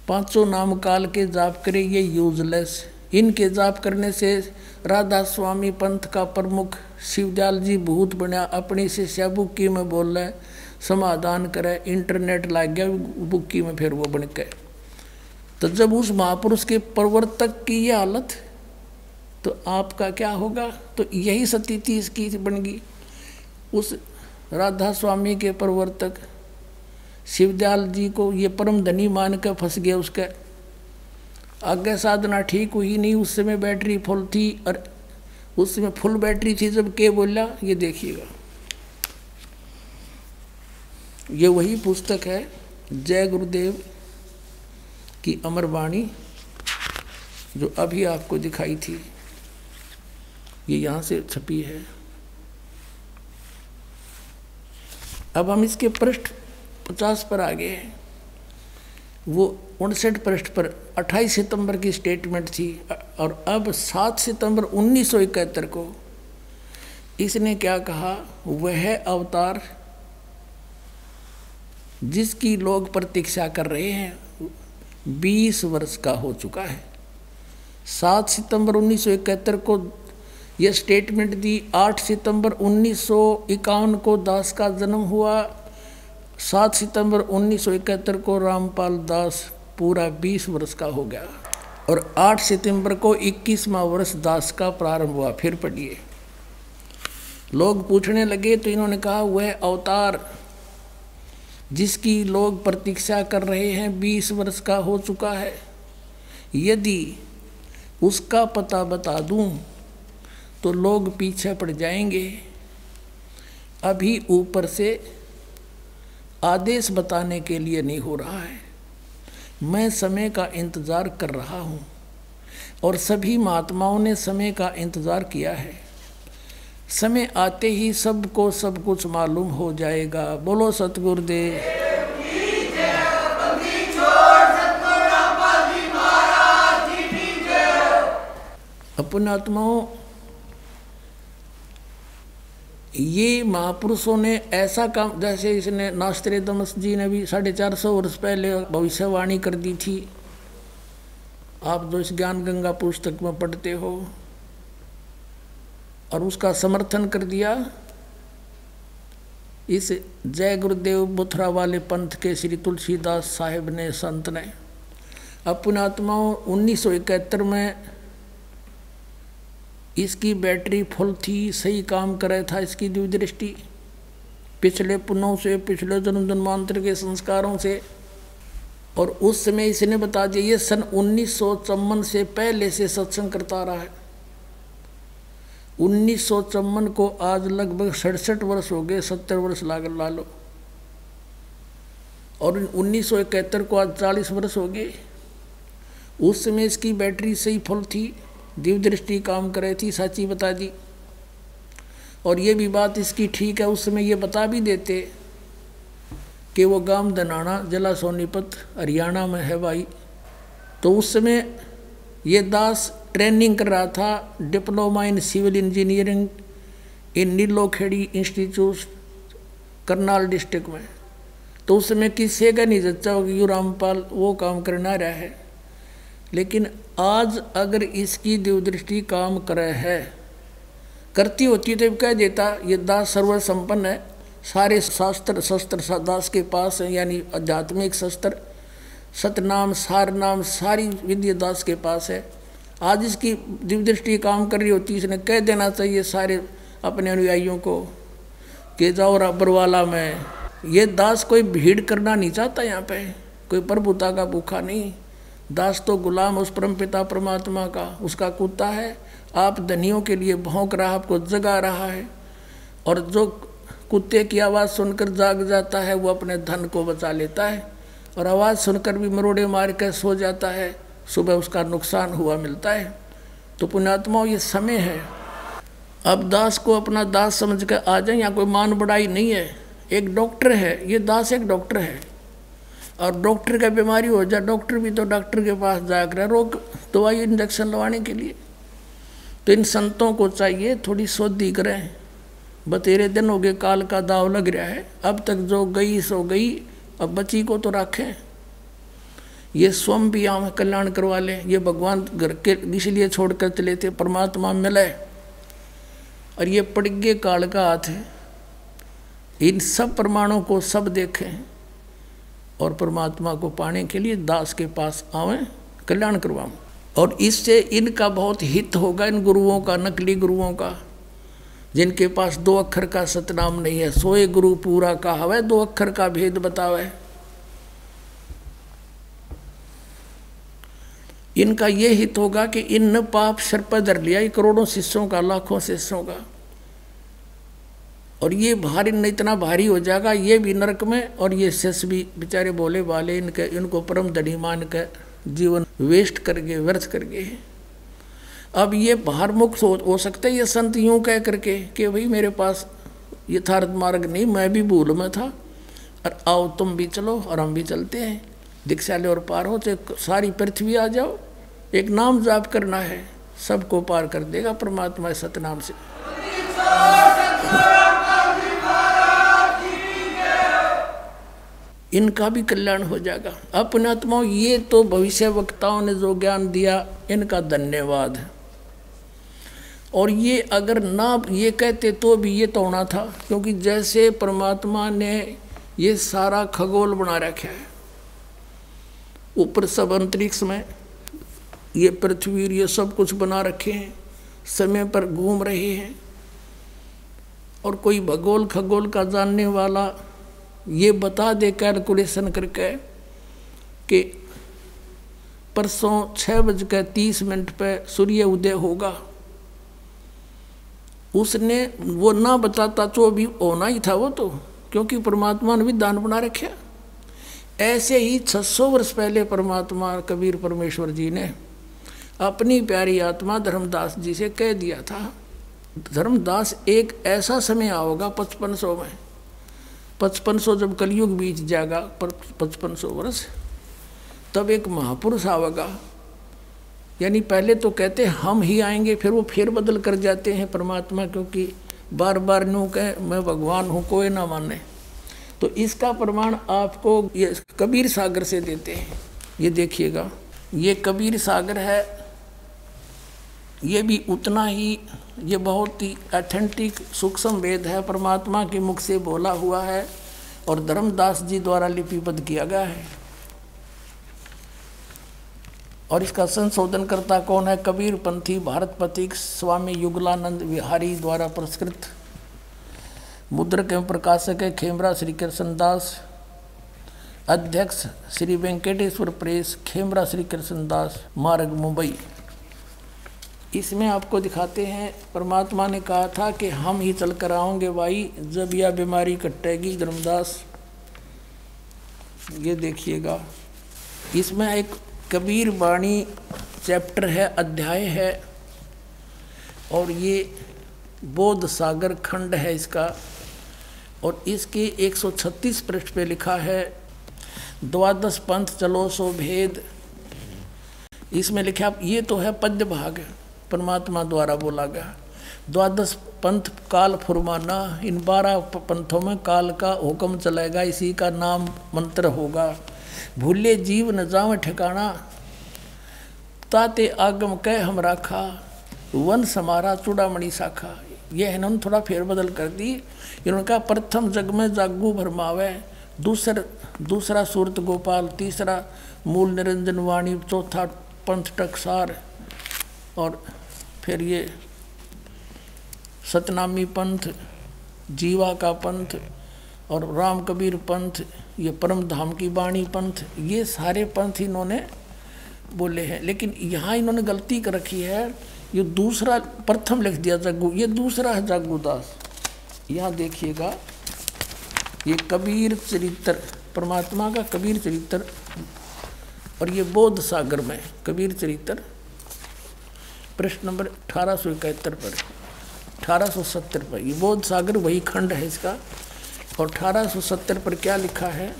500 नाम काल के जाप करे, ये यूजलेस। इनके जाप करने से राधा स्वामी पंथ का प्रमुख शिवदयाल जी भूत बना, अपनी शिष्या बुक्की में बोल रहे, समाधान करे, इंटरनेट लग गया बुक्की में, फिर वो बन गए। तो जब उस महापुरुष के प्रवर्तक की ये हालत, तो आपका क्या होगा? तो यही स्थिति इसकी बन गई। उस राधा स्वामी के प्रवर्तक शिवदयाल जी को ये परम धनी मान कर फंस गया। उसके आगे साधना ठीक हुई नहीं। उस समय बैटरी फुल थी और उस समय फुल बैटरी थी जब के बोला, ये देखिएगा, ये वही पुस्तक है जय गुरुदेव की अमर वाणी जो अभी आपको दिखाई थी। ये यहाँ से छपी है। अब हम इसके पृष्ठ 50 पर आ गए हैं। वो 59 पृष्ठ पर 28 सितंबर की स्टेटमेंट थी और अब 7 सितंबर 1971 को इसने क्या कहा? वह अवतार जिसकी लोग प्रतीक्षा कर रहे हैं 20 वर्ष का हो चुका है। 7 सितंबर 1971 को यह स्टेटमेंट दी। 8 सितंबर 1951 को दास का जन्म हुआ। 7 सितंबर 1971 को रामपाल दास पूरा 20 वर्ष का हो गया और 8 सितंबर को 21वां वर्ष दास का प्रारंभ हुआ। फिर पढ़िए। लोग पूछने लगे तो इन्होंने कहा वह अवतार जिसकी लोग प्रतीक्षा कर रहे हैं 20 वर्ष का हो चुका है। यदि उसका पता बता दूं तो लोग पीछे पड़ जाएंगे। अभी ऊपर से आदेश बताने के लिए नहीं हो रहा है। मैं समय का इंतज़ार कर रहा हूँ और सभी महात्माओं ने समय का इंतज़ार किया है। समय आते ही सबको सब कुछ मालूम हो जाएगा। बोलो सतगुरुदेव। अपने आत्माओं, ये महापुरुषों ने ऐसा काम, जैसे इसने नास्त्रेदमस जी ने भी 450 वर्ष पहले भविष्यवाणी कर दी थी। आप जो इस ज्ञान गंगा पुस्तक में पढ़ते हो, और उसका समर्थन कर दिया इस जय गुरुदेव बुथरा वाले पंथ के श्री तुलसीदास साहिब ने, संत ने। अपने आत्माओं 1971 में इसकी बैटरी फुल थी, सही काम कर रहा था इसकी दिव्य दृष्टि, पिछले पुण्यों से, पिछले जन्म जन्मांतर के संस्कारों से। और उस समय इसने बता दिया, ये सन 1954 से पहले से सत्संग करता रहा है। 1954 को आज लगभग 67 वर्ष हो गए, 70 वर्ष ला लो। और 1971 को आज 40 वर्ष हो गए। उस समय इसकी बैटरी सही फुल थी, दिव्य दृष्टि काम कर रही थी, सच्ची बता दी। और ये भी बात इसकी ठीक है, उस समय ये बता भी देते कि वो गांव दनाना जिला सोनीपत हरियाणा में है भाई। तो उस समय ये दास ट्रेनिंग कर रहा था, diploma in civil engineering in Nilokheri institute Karnal district में। तो उस समय किसी का नहीं जच्चा होगा यू रामपाल वो काम करना रहा है। लेकिन आज अगर इसकी दिव्यदृष्टि काम करे है करती होती तो कह देता ये दास सर्व संपन्न है, सारे शास्त्र शस्त्र दास के पास है, यानी आध्यात्मिक शस्त्र सतनाम सार नाम सारी विद्या दास के पास है। आज इसकी दिव्यदृष्टि काम कर रही होती, इसने कह देना चाहिए सारे अपने अनुयायियों को कि जाओ बरवाला में। ये दास कोई भीड़ करना नहीं चाहता, यहाँ पे कोई प्रभुता का भूखा नहीं। दास तो गुलाम उस परमपिता परमात्मा का, उसका कुत्ता है। आप धनियों के लिए भौंक रहा, आपको जगा रहा है। और जो कुत्ते की आवाज़ सुनकर जाग जाता है वो अपने धन को बचा लेता है, और आवाज़ सुनकर भी मरोड़े मार कर सो जाता है, सुबह उसका नुकसान हुआ मिलता है। तो पुण्यात्माओं ये समय है, अब दास को अपना दास समझ कर आ जाए। यहाँ कोई मान बढ़ाई नहीं है। एक डॉक्टर है, ये दास एक डॉक्टर है, और डॉक्टर का बीमारी हो जाए, डॉक्टर भी तो डॉक्टर के पास जाकर रोग दवाई इंजेक्शन लगवाने के लिए। तो इन संतों को चाहिए थोड़ी शोधी करें। बतेरे दिन हो गए, काल का दाव लग रहा है, अब तक जो गई सो गई, अब बची को तो रखें। ये स्वयं भी यहाँ कल्याण करवा ले, ये भगवान घर के इसलिए छोड़कर चले थे परमात्मा मिले, और ये पड़गे काल का हाथ है। इन सब प्रमाणों को सब देखें और परमात्मा को पाने के लिए दास के पास आवें, कल्याण करवाएं। और इससे इनका बहुत हित होगा, इन गुरुओं का, नकली गुरुओं का, जिनके पास 2 अक्षर का सतनाम नहीं है। सोए गुरु पूरा कहावे, 2 अक्षर का भेद बतावे। इनका ये हित होगा कि इन पाप सर पर धर लिया, ये करोड़ों शिष्यों का, लाखों शिष्यों का, और ये भारी न इतना भारी हो जाएगा ये भी नरक में, और ये शिष्य भी बेचारे बोले वाले इनको परम धनी मान कर जीवन वेस्ट करके व्यर्थ करके। अब ये बाहर मुक्त हो सकते ये संत यूँ कह करके कि भाई मेरे पास यथार्थ मार्ग नहीं, मैं भी भूल में था, और आओ तुम भी चलो और हम भी चलते हैं, दीक्षा ले और पार हो, तो सारी पृथ्वी आ जाओ, एक नाम जाप करना है, सबको पार कर देगा परमात्मा सतनाम से। इनका भी कल्याण हो जाएगा। अब पुण्यात्माओं ये तो भविष्य वक्ताओं ने जो ज्ञान दिया इनका धन्यवाद है। और ये अगर ना ये कहते तो भी ये तो होना था, क्योंकि जैसे परमात्मा ने ये सारा खगोल बना रखा है, ऊपर सब अंतरिक्ष में ये पृथ्वी ये सब कुछ बना रखे हैं, समय पर घूम रहे हैं, और कोई भगोल खगोल का जानने वाला ये बता दे कैलकुलेशन करके कि परसों 6:30 पे सूर्य उदय होगा, उसने वो ना बताता तो भी होना ही था वो तो, क्योंकि परमात्मा ने भी दान बना रखा। ऐसे ही 600 वर्ष पहले परमात्मा कबीर परमेश्वर जी ने अपनी प्यारी आत्मा धर्मदास जी से कह दिया था, धर्मदास एक ऐसा समय आओगा 5500 में, 5500 जब कलयुग बीत जाएगा, 5500 वर्ष, तब एक महापुरुष आवेगा। यानी पहले तो कहते हम ही आएंगे, फिर वो फेर बदल कर जाते हैं परमात्मा, क्योंकि बार बार न्यू कहे मैं भगवान हूँ, कोई ना माने। तो इसका प्रमाण आपको ये कबीर सागर से देते हैं। ये देखिएगा, ये कबीर सागर है, ये भी उतना ही, ये बहुत ही ऑथेंटिक सूक्ष्म वेद है, परमात्मा के मुख से बोला हुआ है और धर्मदास जी द्वारा लिपिबद्ध किया गया है। और इसका संशोधनकर्ता कौन है? कबीर पंथी भारत प्रतीक स्वामी युगलानंद विहारी द्वारा पुरस्कृत, मुद्रक एवं प्रकाशक है खेमरा श्री कृष्णदास, अध्यक्ष श्री वेंकटेश्वर प्रेस, खेमरा श्री कृष्णदास मार्ग मुंबई। इसमें आपको दिखाते हैं परमात्मा ने कहा था कि हम ही चल कर आओगे भाई जब यह बीमारी कटेगी धर्मदास। ये देखिएगा, इसमें एक कबीर वाणी चैप्टर है, अध्याय है, और ये बोध सागर खंड है इसका, और इसके 136 पृष्ठ पे लिखा है द्वादश पंथ चलो सो भेद। इसमें लिखा, ये तो है पद्य भाग, परमात्मा द्वारा बोला गया। द्वादश पंथ काल फुरमाना, इन 12 पंथों में काल का हुक्म चलेगा, इसी का नाम मंत्र होगा। भूले जीव न जावे ठिकाना, ताते आगम कह हम राखा, वन समारा चूड़ामणि शाखा। ये इन्होंने थोड़ा फेरबदल कर दी। इन्होंने कहा प्रथम जग में जागू भरमावे, दूसरा सूरत गोपाल, तीसरा मूल निरंजन वाणी, चौथा पंथ टकसार, और फिर ये सतनामी पंथ, जीवा का पंथ, और राम कबीर पंथ, ये परम धाम की वाणी पंथ। ये सारे पंथ इन्होंने बोले हैं। लेकिन यहाँ इन्होंने गलती कर रखी है, ये दूसरा प्रथम लिख दिया जग्गू, ये दूसरा है जग्गूदास। यहाँ देखिएगा, ये कबीर चरित्र, परमात्मा का कबीर चरित्र, और ये बोध सागर में कबीर चरित्र, प्रश्न नंबर 1871 पर, 1870 पर, ये बोध सागर वही खंड है इसका। और 1870 पर क्या लिखा है,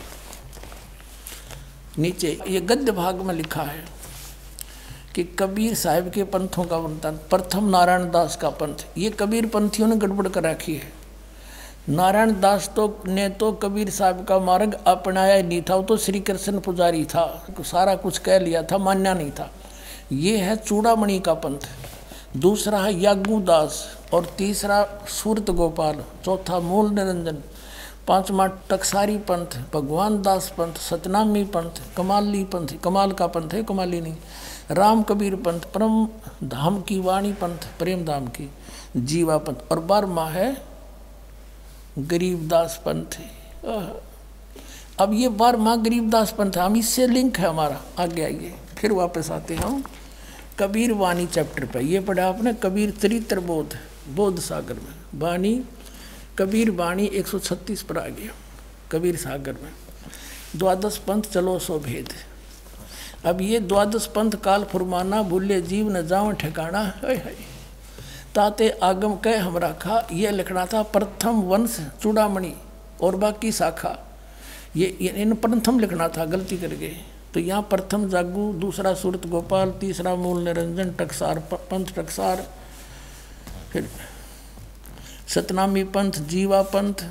नीचे ये गद्य भाग में लिखा है कि कबीर साहिब के पंथों का वर्णन। प्रथम नारायण दास का पंथ, ये कबीर पंथियों ने गड़बड़ कर रखी है। नारायण दास ने तो कबीर साहब का मार्ग अपनाया नहीं था, वो तो श्री कृष्ण पुजारी था, सारा कुछ कह लिया था, मान्या नहीं था। ये है चूड़ामणि का पंथ, दूसरा है यागूदास, और तीसरा सूरत गोपाल, चौथा मूल निरंजन, पांचवा टकसारी पंथ, भगवान दास पंथ, सतनामी पंथ, कमाली पंथ, कमाल का पंथ है, कमाली नहीं, राम कबीर पंथ, परम धाम की वाणी पंथ, प्रेम धाम की, जीवा पंथ, और 12वां है गरीबदास पंथ। अब ये 12वां गरीबदास पंथ, हम इससे लिंक है हमारा। आगे आइए, फिर वापस आते हम कबीर वाणी चैप्टर पे। ये पढ़ा आपने कबीर चरित्र बोध सागर में, वाणी कबीर वाणी 136 पर आ गया कबीर सागर में। द्वादश पंथ चलो सो भेद। अब ये द्वादश पंथ काल फुरमाना, भूले जीव न जाओ ठिकाना, ताते आगम कह हम राखा। ये लिखना था प्रथम वंश चूड़ामणि और बाकी शाखा, ये इन प्रथम लिखना था, गलती कर गए। तो यहाँ प्रथम जागू, दूसरा सूरत गोपाल, तीसरा मूल निरंजन, टकसार पंथ टकसार, फिर सतनामी पंथ, जीवा पंथ,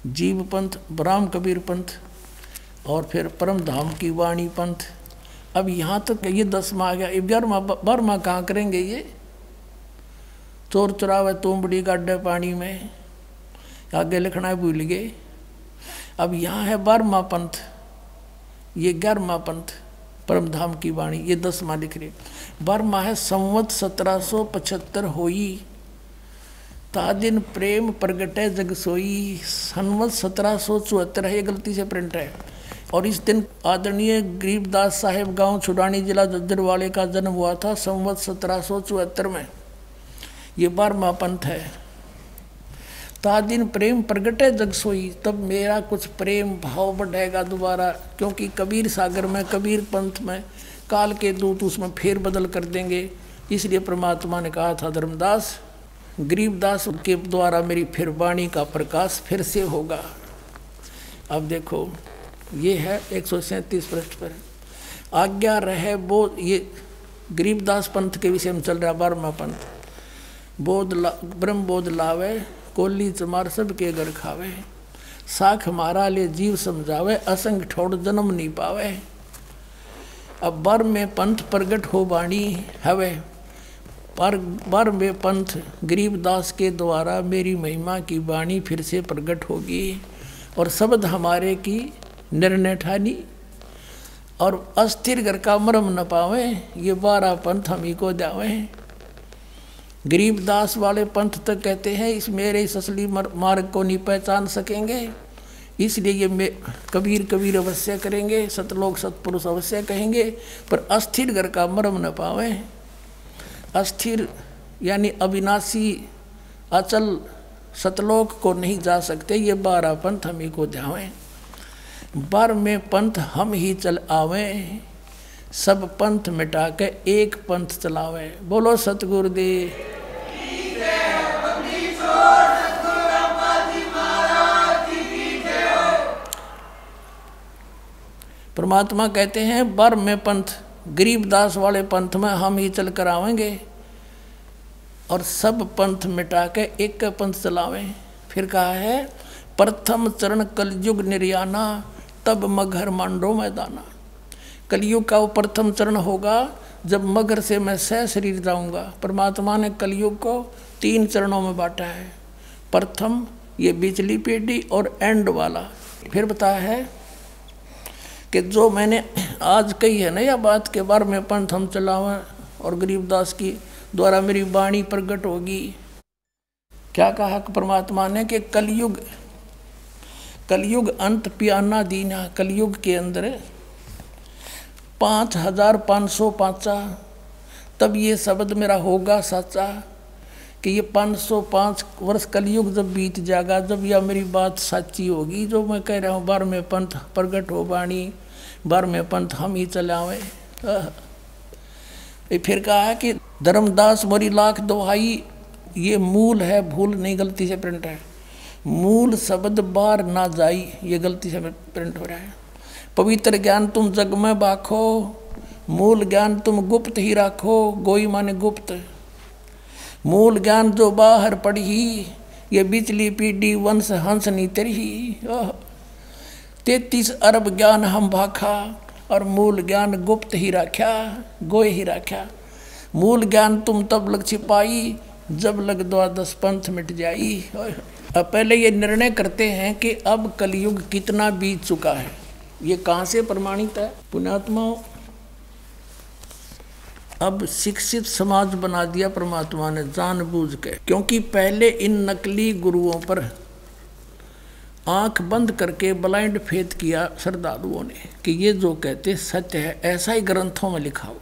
जीव पंथ, राम कबीर पंथ, और फिर परम धाम की वाणी पंथ। अब यहाँ तक ये 10वां आ गया। 11वां कहाँ करेंगे? ये चोर चुरावे तोमबड़ी गाड्डे पानी में, आगे लिखना है, भूल गए। अब यहाँ है 12वां पंथ, ये 11वां पंथ परम धाम की वाणी, ये 10वां लिख रहे। 12वां है संवत 1775 होई, ता दिन प्रेम प्रगटे जग सोई। संवत 1774 है, ये गलती से प्रिंट है। और इस दिन आदरणीय गरीबदास साहेब गांव छुड़ानी जिला जज्जरवाले का जन्म हुआ था, संवत 1774 में। ये 12वां पंथ है। ता दिन प्रेम प्रगटे जग सोई, तब मेरा कुछ प्रेम भाव बढ़ेगा दोबारा, क्योंकि कबीर सागर में, कबीर पंथ में काल के दूत उसमें फेर बदल कर देंगे। इसलिए परमात्मा ने कहा था, धर्मदास गरीबदास के द्वारा मेरी फिर वाणी का प्रकाश फिर से होगा। अब देखो, ये है 137 पृष्ठ पर, आज्ञा रहे बोध। ये गरीबदास पंथ के विषय में चल रहा 12वां पंथ। ब्रह्म बोध लावे, कोली चमार सब के घर खावे, साख मारा ले जीव समझावे, असंग ठोड़ जन्म नहीं पावे। अब 12वें पंथ प्रगट हो वाणी हवे, पर 12वें पंथ गरीबदास के द्वारा मेरी महिमा की वाणी फिर से प्रकट होगी, और शब्द हमारे की निर्णय ठानी, और अस्थिर घर का मरम न पावे। ये 12 पंथ हम ही को जावे। गरीबदास वाले पंथ तक कहते हैं, इस मेरे इस असली मार्ग को नहीं पहचान सकेंगे, इसलिए ये कबीर कबीर अवश्य करेंगे, सतलोक सतपुरुष अवश्य कहेंगे, पर अस्थिर घर का मरम न पावे। अस्थिर यानी अविनाशी अचल सतलोक को नहीं जा सकते। ये 12 पंथ हम ही को जावें। 12वें पंथ हम ही चल आवें, सब पंथ मिटा के एक पंथ चलावे। बोलो सतगुरुदेव। परमात्मा कहते हैं 12वें पंथ गरीबदास वाले पंथ में हम ही चल कर आवेंगे, और सब पंथ मिटा के एक पंथ चलावे। फिर कहा है प्रथम चरण कलयुग निर्याना, तब मगर मांडो मैदाना। कलयुग का वो प्रथम चरण होगा जब मगर से मैं सह शरीर जाऊंगा। परमात्मा ने कलयुग को 3 चरणों में बांटा है। प्रथम ये बिचली पीढ़ी और एंड वाला। फिर बताया है कि जो मैंने आज कही है ना यह बात के बारे में पंथ हम चलावें और गरीबदास की द्वारा मेरी वाणी प्रकट होगी। क्या कहा परमात्मा ने कि कलयुग अंत पियाना दीना। कलयुग के अंदर 5505 तब ये शब्द मेरा होगा सच्चा कि ये 505 वर्ष कलयुग जब बीत जाएगा, जब यह मेरी बात सच्ची होगी जो मैं कह रहा हूँ। 12वें पंथ प्रकट हो वाणी, 12वें पंथ हम ही चलावे। फिर कहा है कि धर्मदास मोरी लाख दोहाई, ये मूल है, भूल नहीं, गलती से प्रिंट है। मूल शब्द बार ना जाई, ये गलती से प्रिंट हो रहा है। पवित्र ज्ञान तुम जग में बाखो, मूल ज्ञान तुम गुप्त ही राखो। गोई माने गुप्त। मूल ज्ञान जो बाहर पढ़ी, ये बिचली पीढ़ी वंश हंस नी तेरी। 33 अरब ज्ञान हम भाखा, और मूल ज्ञान गुप्त ही राख्या, गोय ही राख्या। मूल ज्ञान तुम तब लग छिपाई, जब लग 12 पंथ मिट जाई। अब पहले ये निर्णय करते हैं कि अब कलयुग कितना बीत चुका है। ये कहाँ से प्रमाणित है? पुण्यात्माओं, अब शिक्षित समाज बना दिया परमात्मा ने जानबूझ के, क्योंकि पहले इन नकली गुरुओं पर आंख बंद करके ब्लाइंड फेथ किया श्रद्धालुओं ने कि ये जो कहते सत्य है, ऐसा ही ग्रंथों में लिखा होगा।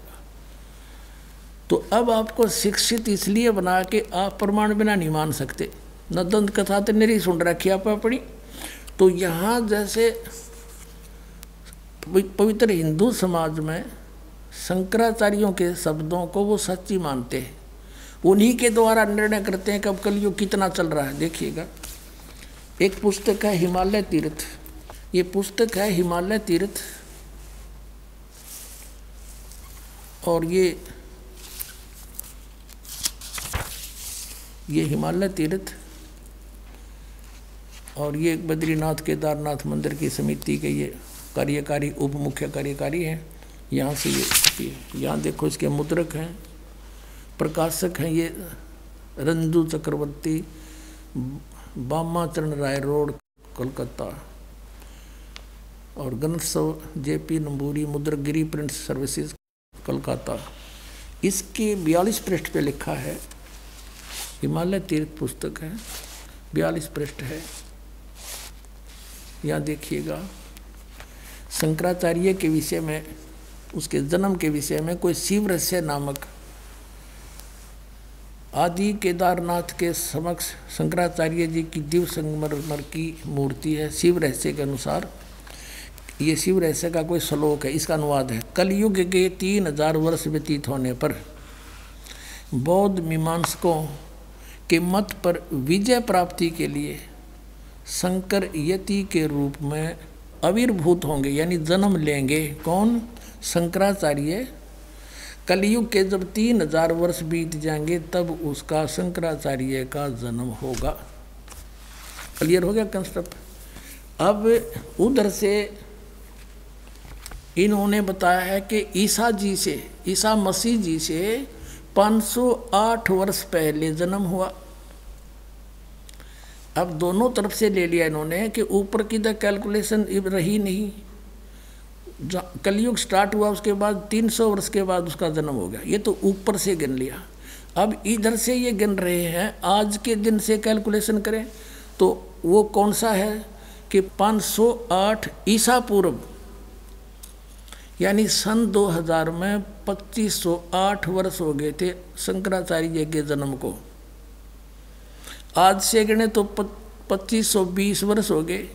तो अब आपको शिक्षित इसलिए बना के आप प्रमाण बिना नहीं मान सकते। न दंत कथा तो नहीं सुन रखी आप अपनी। तो यहाँ जैसे पवित्र हिंदू समाज में शंकराचार्यों के शब्दों को वो सच्ची मानते हैं, उन्हीं के द्वारा निर्णय करते हैं कि अब कलयुग कितना चल रहा है। देखिएगा, एक पुस्तक है हिमालय तीर्थ। ये पुस्तक है हिमालय तीर्थ, और ये हिमालय तीर्थ, और ये बद्रीनाथ केदारनाथ मंदिर की समिति के ये कार्यकारी उप मुख्य कार्यकारी हैं। यहाँ से ये यहाँ देखो इसके मुद्रक हैं, प्रकाशक हैं ये रंजू चक्रवर्ती, बामाचरण राय रोड कोलकाता, और Ganotsav JP Namboori Mudragiri print services Kolkata. इसके 42 पृष्ठ पे लिखा है, हिमालय तीर्थ पुस्तक है, 42 पृष्ठ है। यहाँ देखिएगा, शंकराचार्य के विषय में, उसके जन्म के विषय में कोई शिव रहस्य नामक आदि केदारनाथ के समक्ष शंकराचार्य जी की दिव्य संगमरमर की मूर्ति है। शिव रहस्य के अनुसार ये शिव रहस्य का कोई श्लोक है, इसका अनुवाद है। कलयुग के 3000 वर्ष व्यतीत होने पर बौद्ध मीमांसकों के मत पर विजय प्राप्ति के लिए शंकर यति के रूप में आविर्भूत होंगे, यानी जन्म लेंगे। कौन? शंकराचार्य। कलयुग के जब 3000 वर्ष बीत जाएंगे तब उसका शंकराचार्य का जन्म होगा। क्लियर हो गया कंसेप्ट? अब उधर से इन्होंने बताया है कि ईसा मसीह जी से 508 वर्ष पहले जन्म हुआ। अब दोनों तरफ से ले लिया इन्होंने कि ऊपर की द कैलकुलेशन रही नहीं। कलयुग स्टार्ट हुआ उसके बाद 300 वर्ष के बाद उसका जन्म हो गया, ये तो ऊपर से गिन लिया। अब इधर से ये गिन रहे हैं, आज के दिन से कैलकुलेशन करें तो वो कौन सा है कि 508 ईसा पूर्व, यानी सन 2000 में 2508 वर्ष हो गए थे शंकराचार्य के जन्म को। आज से गिने तो 2520 वर्ष हो गए।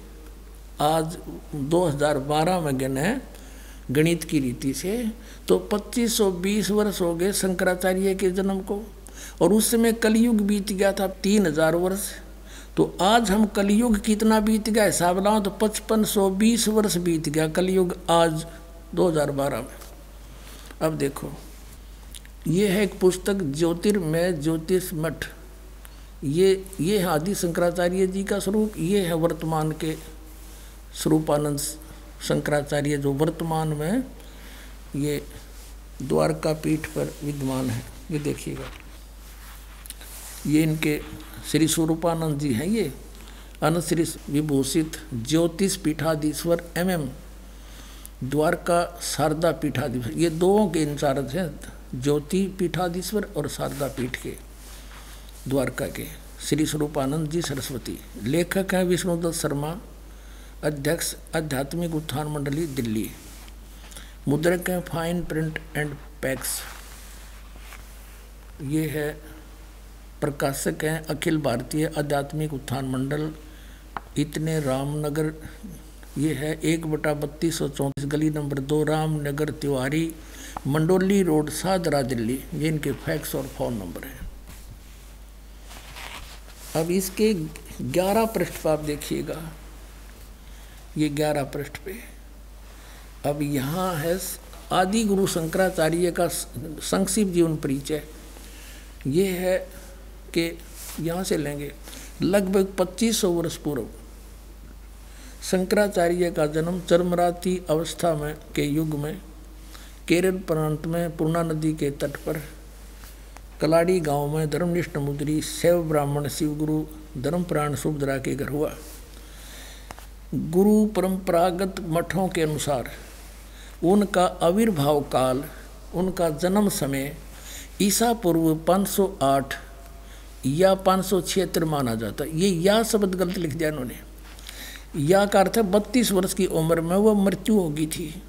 आज 2012 में गिने गणित की रीति से तो 2520 वर्ष हो गए शंकराचार्य के जन्म को, और उस समय कलयुग बीत गया था 3000 वर्ष। तो आज हम कलयुग कितना बीत गया हिसाब लगाओ तो 5520 वर्ष बीत गया कलयुग आज 2012 में। अब देखो ये है एक पुस्तक ज्योतिर्मय ज्योतिष मठ। ये है आदि शंकराचार्य जी का स्वरूप। ये है वर्तमान के स्वरूपानंद शंकराचार्य जो वर्तमान में ये द्वारका पीठ पर विद्यमान है। ये देखिएगा, ये इनके श्री स्वरूपानंद जी हैं। ये अनश्री विभूषित ज्योतिष पीठाधीश्वर MM द्वारका शारदा पीठाधीश्वर, ये दोनों के इंचार्ज हैं, ज्योति पीठाधीश्वर और शारदा पीठ के द्वारका के श्री स्वरूपानंद जी सरस्वती। लेखक हैं विष्णुदत्त शर्मा, अध्यक्ष आध्यात्मिक उत्थान मंडली दिल्ली। मुद्रक हैं फाइन प्रिंट एंड पैक्स। ये है प्रकाशक हैं अखिल भारतीय आध्यात्मिक उत्थान मंडल, इतने रामनगर। ये है 1/3234 गली नंबर 2 रामनगर तिवारी, मंडोली रोड, सादरा, दिल्ली। ये इनके फैक्स और फोन नंबर है। अब इसके 11 पृष्ठ पर आप देखिएगा, ये 11 पृष्ठ पे अब यहाँ है आदि गुरु शंकराचार्य का संक्षिप्त जीवन परिचय। ये है कि यहाँ से लेंगे लगभग 2500 वर्ष पूर्व शंकराचार्य का जन्म चरमराती अवस्था में के युग में केरल प्रांत में पूर्णा नदी के तट पर कलाड़ी गांव में धर्मनिष्ठ मुद्री शैव ब्राह्मण शिवगुरु धर्मप्राण सुभद्रा के घर हुआ। गुरु परंपरागत मठों के अनुसार उनका आविर्भाव काल, उनका जन्म समय ईसा पूर्व 508 या 576 माना जाता। ये या शब्द गलत लिख दिया इन्होंने। या का अर्थ है 32 वर्ष की उम्र में वह मृत्यु हो गई थी,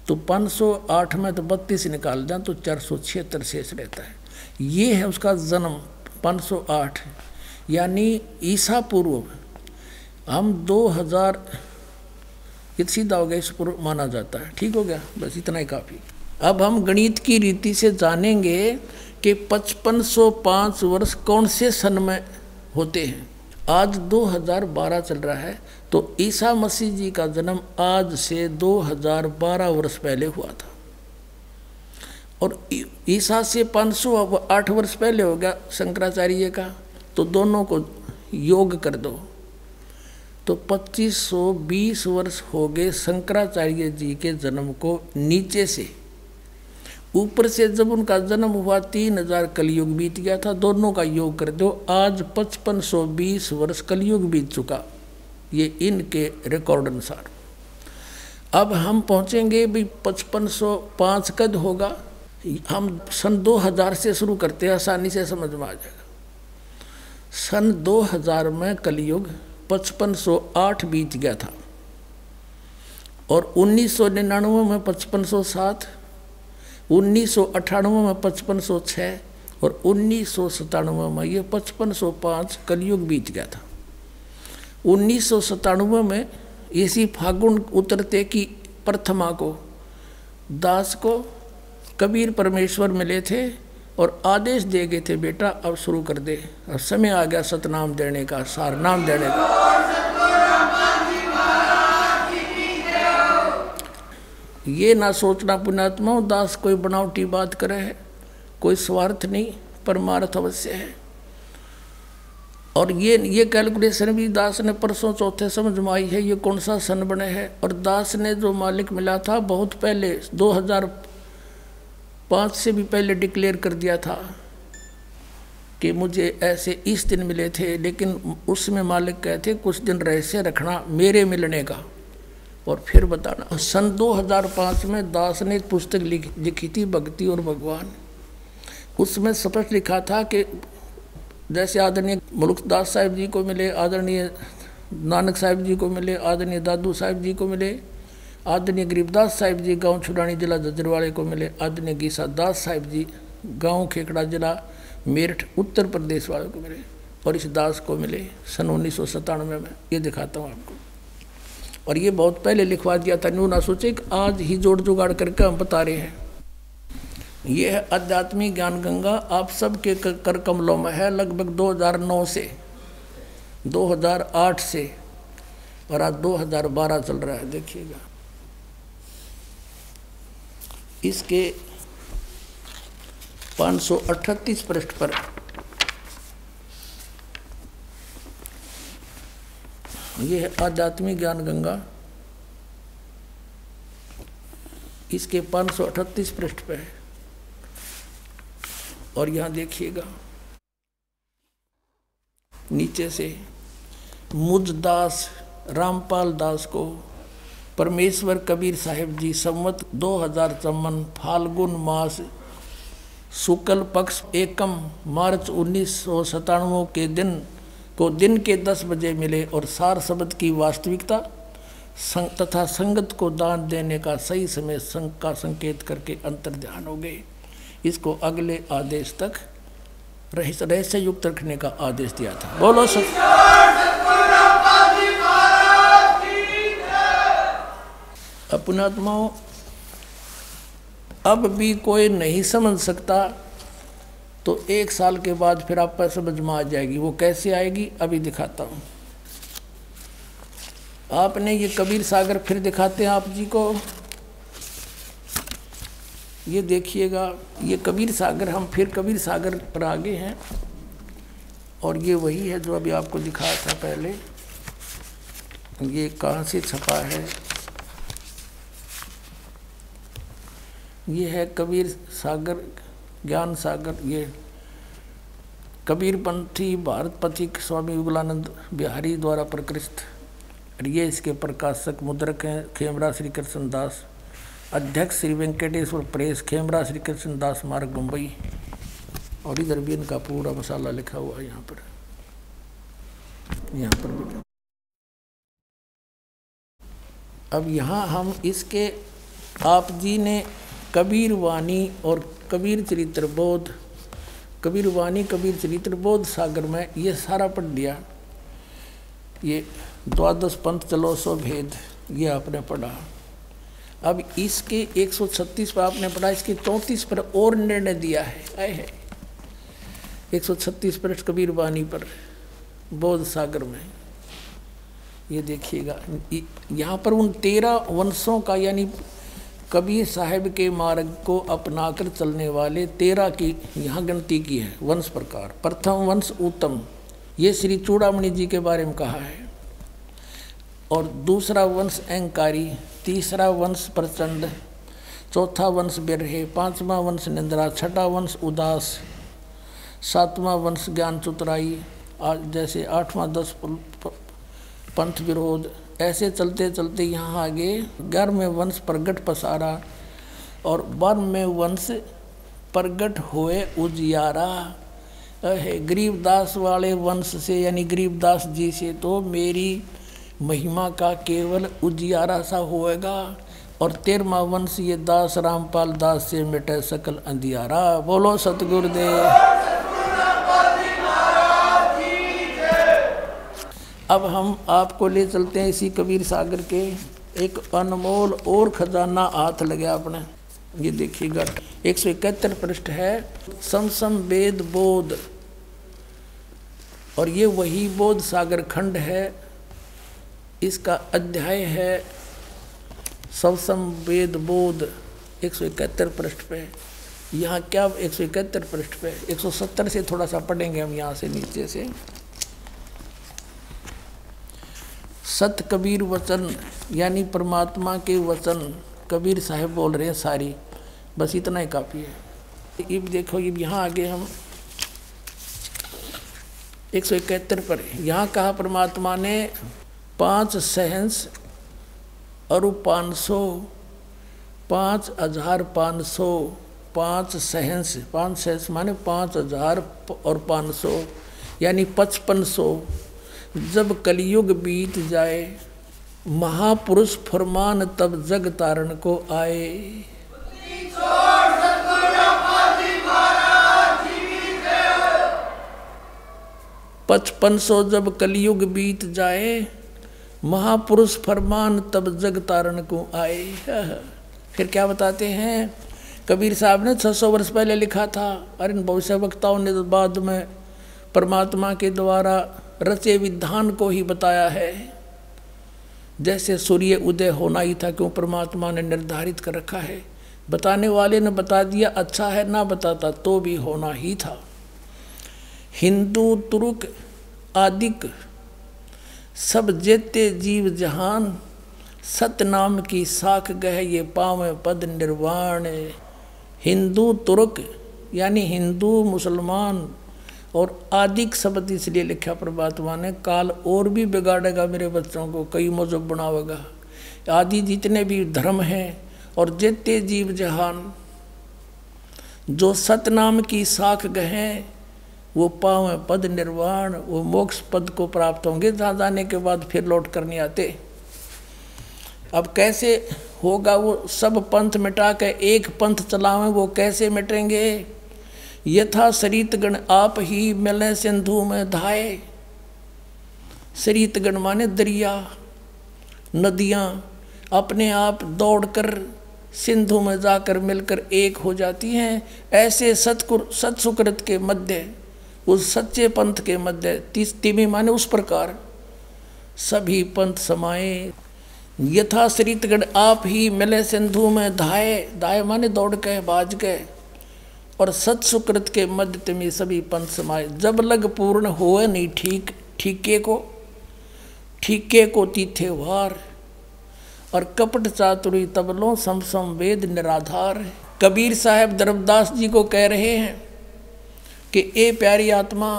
तो 508 में तो 32 निकाल दें तो 476 शेष रहता है। ये है उसका जन्म 508, यानी ईसा पूर्व हम 2000 ये सीधा हो गया, इस पूर्व माना जाता है। ठीक हो गया, बस इतना ही काफ़ी। अब हम गणित की रीति से जानेंगे कि 5505 वर्ष कौन से सन में होते हैं। आज 2012 चल रहा है, तो ईसा मसीह जी का जन्म आज से 2012 वर्ष पहले हुआ था, और ईसा से 508 वर्ष पहले हो गया शंकराचार्य का, तो दोनों को योग कर दो तो 2520 वर्ष हो गए शंकराचार्य जी के जन्म को। नीचे से ऊपर से जब उनका जन्म हुआ 3000 कलयुग बीत गया था, दोनों का योग कर दो, आज 5520 वर्ष कलयुग बीत चुका, ये इनके रिकॉर्ड अनुसार। अब हम पहुंचेंगे भी 5505 कद होगा। हम सन 2000 से शुरू करते हैं, आसानी से समझ में आ जाएगा। सन 2000 में कलयुग 5508 बीत गया था, और 1999 में 5507, 1998 में 5506 और 1997 में ये 5505 कलयुग बीत गया था। 1997 में इसी फागुन उतरते की प्रथमा को दास को कबीर परमेश्वर मिले थे और आदेश दे गए थे, बेटा अब शुरू कर दे, अब समय आ गया सतनाम देने का, सार नाम देने का। ये ना सोचना पुण्यात्मा दास कोई बनावटी बात करे है, कोई स्वार्थ नहीं, परमार्थ अवश्य है। और ये कैलकुलेशन भी दास ने परसों चौथे समझ में आई है, ये कौन सा सन बने है। और दास ने जो मालिक मिला था बहुत पहले 2005 से भी पहले डिक्लेयर कर दिया था कि मुझे ऐसे इस दिन मिले थे, लेकिन उसमें मालिक कहते कुछ दिन रहस्य रखना मेरे मिलने का और फिर बताना। सन 2005 में दास ने एक पुस्तक लिखी थी भक्ति और भगवान। उसमें स्पष्ट लिखा था कि जैसे आदरणीय मुल्कदास साहिब जी को मिले, आदरणीय नानक साहिब जी को मिले, आदरणीय दादू साहिब जी को मिले, आदरणीय गरीबदास साहिब जी गांव छुड़ानी जिला जजरवाड़े को मिले, आदरणीय गीसा दास साहिब जी गांव खेकड़ा जिला मेरठ उत्तर प्रदेश वाले को मिले, और इस दास को मिले सन 1997 में। ये दिखाता हूँ आपको, और ये बहुत पहले लिखवा दिया था, न्यू ना सोचे कि आज ही जोड़ जुगाड़ करके हम बता रहे हैं। ये है आध्यात्मिक ज्ञान गंगा, आप सबके कर कमलों में है, लगभग 2009 से 2008 से, और आज 2012 चल रहा है। देखिएगा इसके 538 पृष्ठ पर यह है आध्यात्मिक ज्ञान गंगा, इसके 538 पृष्ठ पे है। और यहां देखिएगा नीचे से, मुझदास रामपाल दास को परमेश्वर कबीर साहिब जी संवत 2054 फाल्गुन मास शुक्ल पक्ष एकम मार्च 1997 के दिन के 10 बजे मिले और सार शब्द की वास्तविकता तथा संगत को दान देने का सही समय का संकेत करके अंतर ध्यान हो गए। इसको अगले आदेश तक रहस्य युक्त रखने का आदेश दिया था। बोलो अपनात्माओं, अब भी कोई नहीं समझ सकता तो 1 साल के बाद फिर आप पर समझ में आ जाएगी। वो कैसे आएगी अभी दिखाता हूँ। आपने ये कबीर सागर फिर दिखाते हैं आप जी को, ये देखिएगा, ये कबीर सागर, हम फिर कबीर सागर पर आगे हैं। और ये वही है जो अभी आपको दिखाया था पहले। ये कहाँ से छपा है? ये है कबीर सागर ज्ञान सागर। ये कबीरपंथी भारत पथिक स्वामी विमलानंद बिहारी द्वारा प्रकृष्ट। और ये इसके प्रकाशक मुद्रक हैं खेमरा श्री कृष्ण दास, अध्यक्ष श्री वेंकटेश्वर प्रेस, खेमरा श्री कृष्ण दास मार्ग, मुंबई। और इधर भी इनका पूरा मसाला लिखा हुआ है यहाँ पर भी। अब यहाँ हम इसके, आप जी ने कबीर वाणी और कबीर चरित्र बोध, कबीर वाणी कबीर चरित्र बोध सागर में ये सारा पढ़ लिया। ये 12 पंथ चलो सो भेद ये आपने पढ़ा। अब इसके 136 पर आपने पढ़ा, इसके 34 पर और निर्णय दिया है 136 पृष्ठ कबीर वाणी पर बोध सागर में। ये देखिएगा यहाँ पर उन 13 वंशों का, यानी कबीर साहिब के मार्ग को अपनाकर चलने वाले 13 की यहाँ गिनती की है वंश प्रकार। प्रथम वंश उत्तम, ये श्री चूड़ामणि जी के बारे में कहा है। और दूसरा वंश अहंकारी, तीसरा वंश प्रचंड, चौथा वंश बिरहे, पांचवा वंश निंद्रा, छठा वंश उदास, सातवां वंश ज्ञान चतुराई, जैसे 8वां 10 पंथ विरोध। ऐसे चलते चलते यहाँ आगे 11वें वंश प्रगट पसारा और 12वें वंश प्रगट हुए उजियारा है। गरीबदास वाले वंश से, यानी गरीबदास जी से तो मेरी महिमा का केवल उजियारा सा होएगा। और 13वां वंश ये दास रामपाल दास से मिटे सकल अंधियारा। बोलो सतगुरुदेव। अब हम आपको ले चलते हैं इसी कबीर सागर के एक अनमोल और खजाना हाथ लगे आपने। ये देखिएगा 171 पृष्ठ है, समसम वेद बोध। और ये वही बोध सागर खंड है, इसका अध्याय है समसम वेद बोध 171 पृष्ठ पे। यहाँ क्या 171 पृष्ठ पे, 170 से थोड़ा सा पढ़ेंगे हम यहाँ से नीचे से। सत कबीर वचन, यानी परमात्मा के वचन कबीर साहिब बोल रहे हैं सारी, बस इतना ही काफ़ी है। ये देखो, ये यहाँ आगे हम 171 पर यहाँ कहा परमात्मा ने 5 सहंस और 500, 5500, 5 सहंस, 5 सहंस माने 5000 और 500 यानी 5500। जब कलयुग बीत जाए महापुरुष फरमान तब जग तारण को आए। 5500 जब कलयुग बीत जाए महापुरुष फरमान तब जग तारण को आए। फिर क्या बताते हैं, कबीर साहब ने 600 वर्ष पहले लिखा था और इन भविष्य वक्ताओं ने बाद में परमात्मा के द्वारा रचे विधान को ही बताया है। जैसे सूर्य उदय होना ही था, क्यों परमात्मा ने निर्धारित कर रखा है बताने वाले ने बता दिया, अच्छा है, ना बताता तो भी होना ही था। हिंदू तुर्क आदिक सब जेते जीव जहान, सतनाम की साख गह ये पावे पद निर्वाण। हिंदू तुर्क यानी हिंदू मुसलमान और आदिक शब्द इसलिए लिखा परमात्मा ने, काल और भी बिगाड़ेगा मेरे बच्चों को, कई मजहब बनावेगा। आदि जितने भी धर्म हैं और जेते जीव जहान, जो सतनाम की साख गहें वो पावे पद निर्वाण, वो मोक्ष पद को प्राप्त होंगे, जहाँ जाने के बाद फिर लौट कर नहीं आते। अब कैसे होगा? वो सब पंथ मिटा के एक पंथ चलावें, वो कैसे मिटेंगे? यथा सरितगण आप ही मिले सिंधु में धाये। सरितगण माने दरिया, नदियाँ अपने आप दौड़कर सिंधु में जाकर मिलकर एक हो जाती हैं। ऐसे सत्सुकृत के मध्य, उस सच्चे पंथ के मध्य, तिमी माने उस प्रकार सभी पंथ समाये। यथा सरितगण आप ही मिले सिंधु में धाये, धाये माने दौड़ के बाज के, और सत्सुकृत के मध्य तिमी सभी पंथ समाये। जब लग पूर्ण होए नहीं ठीक, ठीके को तीथे वार, और कपट चातुरी तबलों सम वेद निराधार। कबीर साहब धर्मदास जी को कह रहे हैं कि ए प्यारी आत्मा,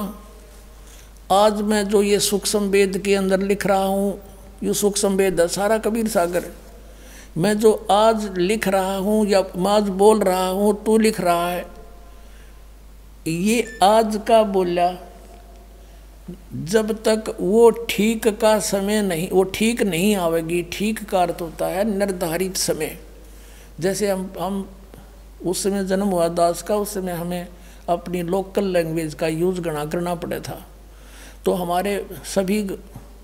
आज मैं जो ये सूक्ष्म वेद के अंदर लिख रहा हूँ, ये सूक्ष्म वेद है सारा कबीर सागर। मैं जो आज लिख रहा हूँ या आज बोल रहा हूँ, तू लिख रहा है, ये आज का बोला, जब तक वो ठीक का समय नहीं, वो ठीक नहीं आवेगी। ठीक का अर्थ होता है निर्धारित समय। जैसे हम उस समय जन्म हुआ दास का, उस समय हमें अपनी लोकल लैंग्वेज का यूज़ करना पड़ा था। तो हमारे सभी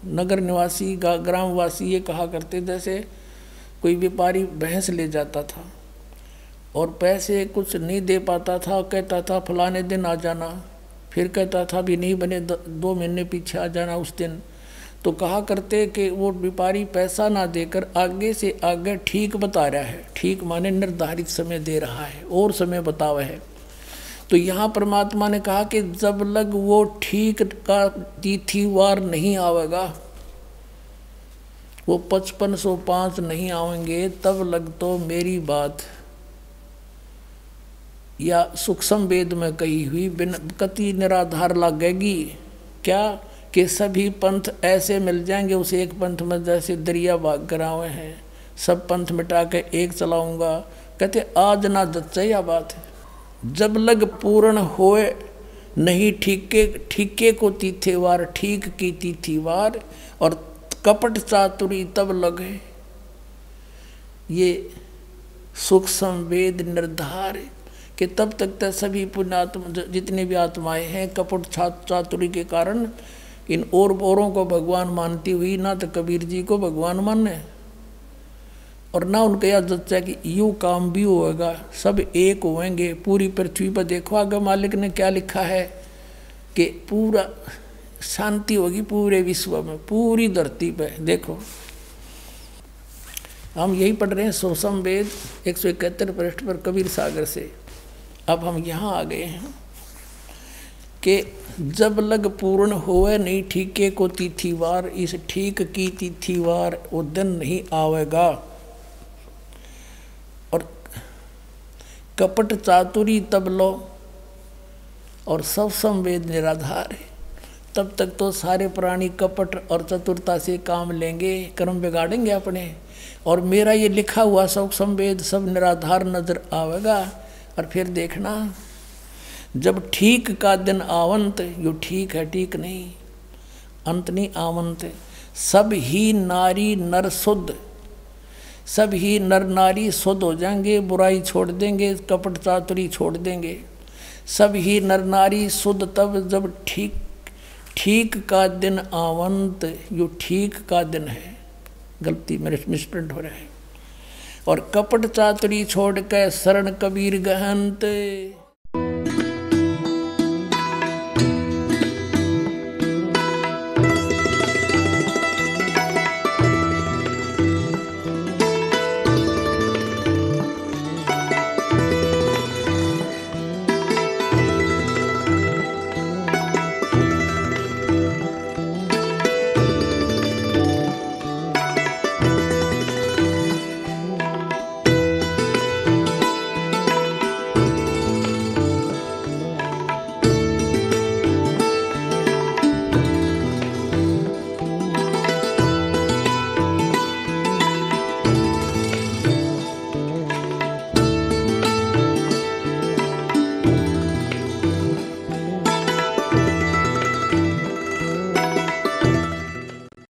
नगर निवासी ग्रामवासी ये कहा करते, जैसे कोई व्यापारी भैंस ले जाता था और पैसे कुछ नहीं दे पाता था, कहता था फलाने दिन आ जाना, फिर कहता था भी नहीं बने 2 महीने पीछे आ जाना उस दिन। तो कहा करते कि वो व्यापारी पैसा ना देकर आगे से आगे ठीक बता रहा है। ठीक माने निर्धारित समय दे रहा है और समय बतावा है। तो यहाँ परमात्मा ने कहा कि जब लग वो ठीक का तिथिवार नहीं आवेगा, वो 5505 नहीं आवेंगे, तब लग तो मेरी बात या सूक्ष्म वेद में कही हुई बिन कति निराधार लगेगी। क्या कि सभी पंथ ऐसे मिल जाएंगे उस एक पंथ में, जैसे दरिया भाग करावे हैं, सब पंथ मिटा के एक चलाऊंगा। कहते आज ना जच्चा या बात है। जब लग पूर्ण होए नहीं ठीके को तीथेवार, ठीक की तीथीवार, और कपट चातुरी तब लगे। ये सूक्ष्म वेद निर्धार कि तब तक तो सभी पुण्यात्मा जितने भी आत्माएं हैं कपट चातुरी के कारण इन औरों को भगवान मानती हुई ना तो कबीर जी को भगवान माने और ना उनका याद जच्चा कि यूँ काम भी होगा, सब एक होंगे। पूरी पृथ्वी पर देखो आगे मालिक ने क्या लिखा है कि पूरा शांति होगी पूरे विश्व में, पूरी धरती पे। देखो हम यही पढ़ रहे हैं सूक्ष्म वेद 171 पृष्ठ पर कबीर सागर से। अब हम यहाँ आ गए हैं कि जब लग पूर्ण होए नहीं ठीके को तिथिवार, इस ठीक की तिथिवार वो दिन नहीं आवेगा। और कपट चातुरी तब लो और सब संवेद निराधार है। तब तक तो सारे प्राणी कपट और चतुरता से काम लेंगे, कर्म बिगाड़ेंगे अपने, और मेरा ये लिखा हुआ सब संवेद सब निराधार नजर आवेगा। और फिर देखना जब ठीक का दिन आवंत, यो ठीक है ठीक नहीं, अंत नहीं आवंत, सब ही नारी नर शुद्ध, सब ही नर नारी शुद्ध हो जाएंगे, बुराई छोड़ देंगे, कपट चातुरी छोड़ देंगे। सब ही नर नारी शुद्ध तब जब ठीक का दिन आवंत, यो ठीक का दिन है, गलती मेरे मिसप्रिंट हो रहा है। और कपट चातुरी छोड़ के शरण कबीर गहंत।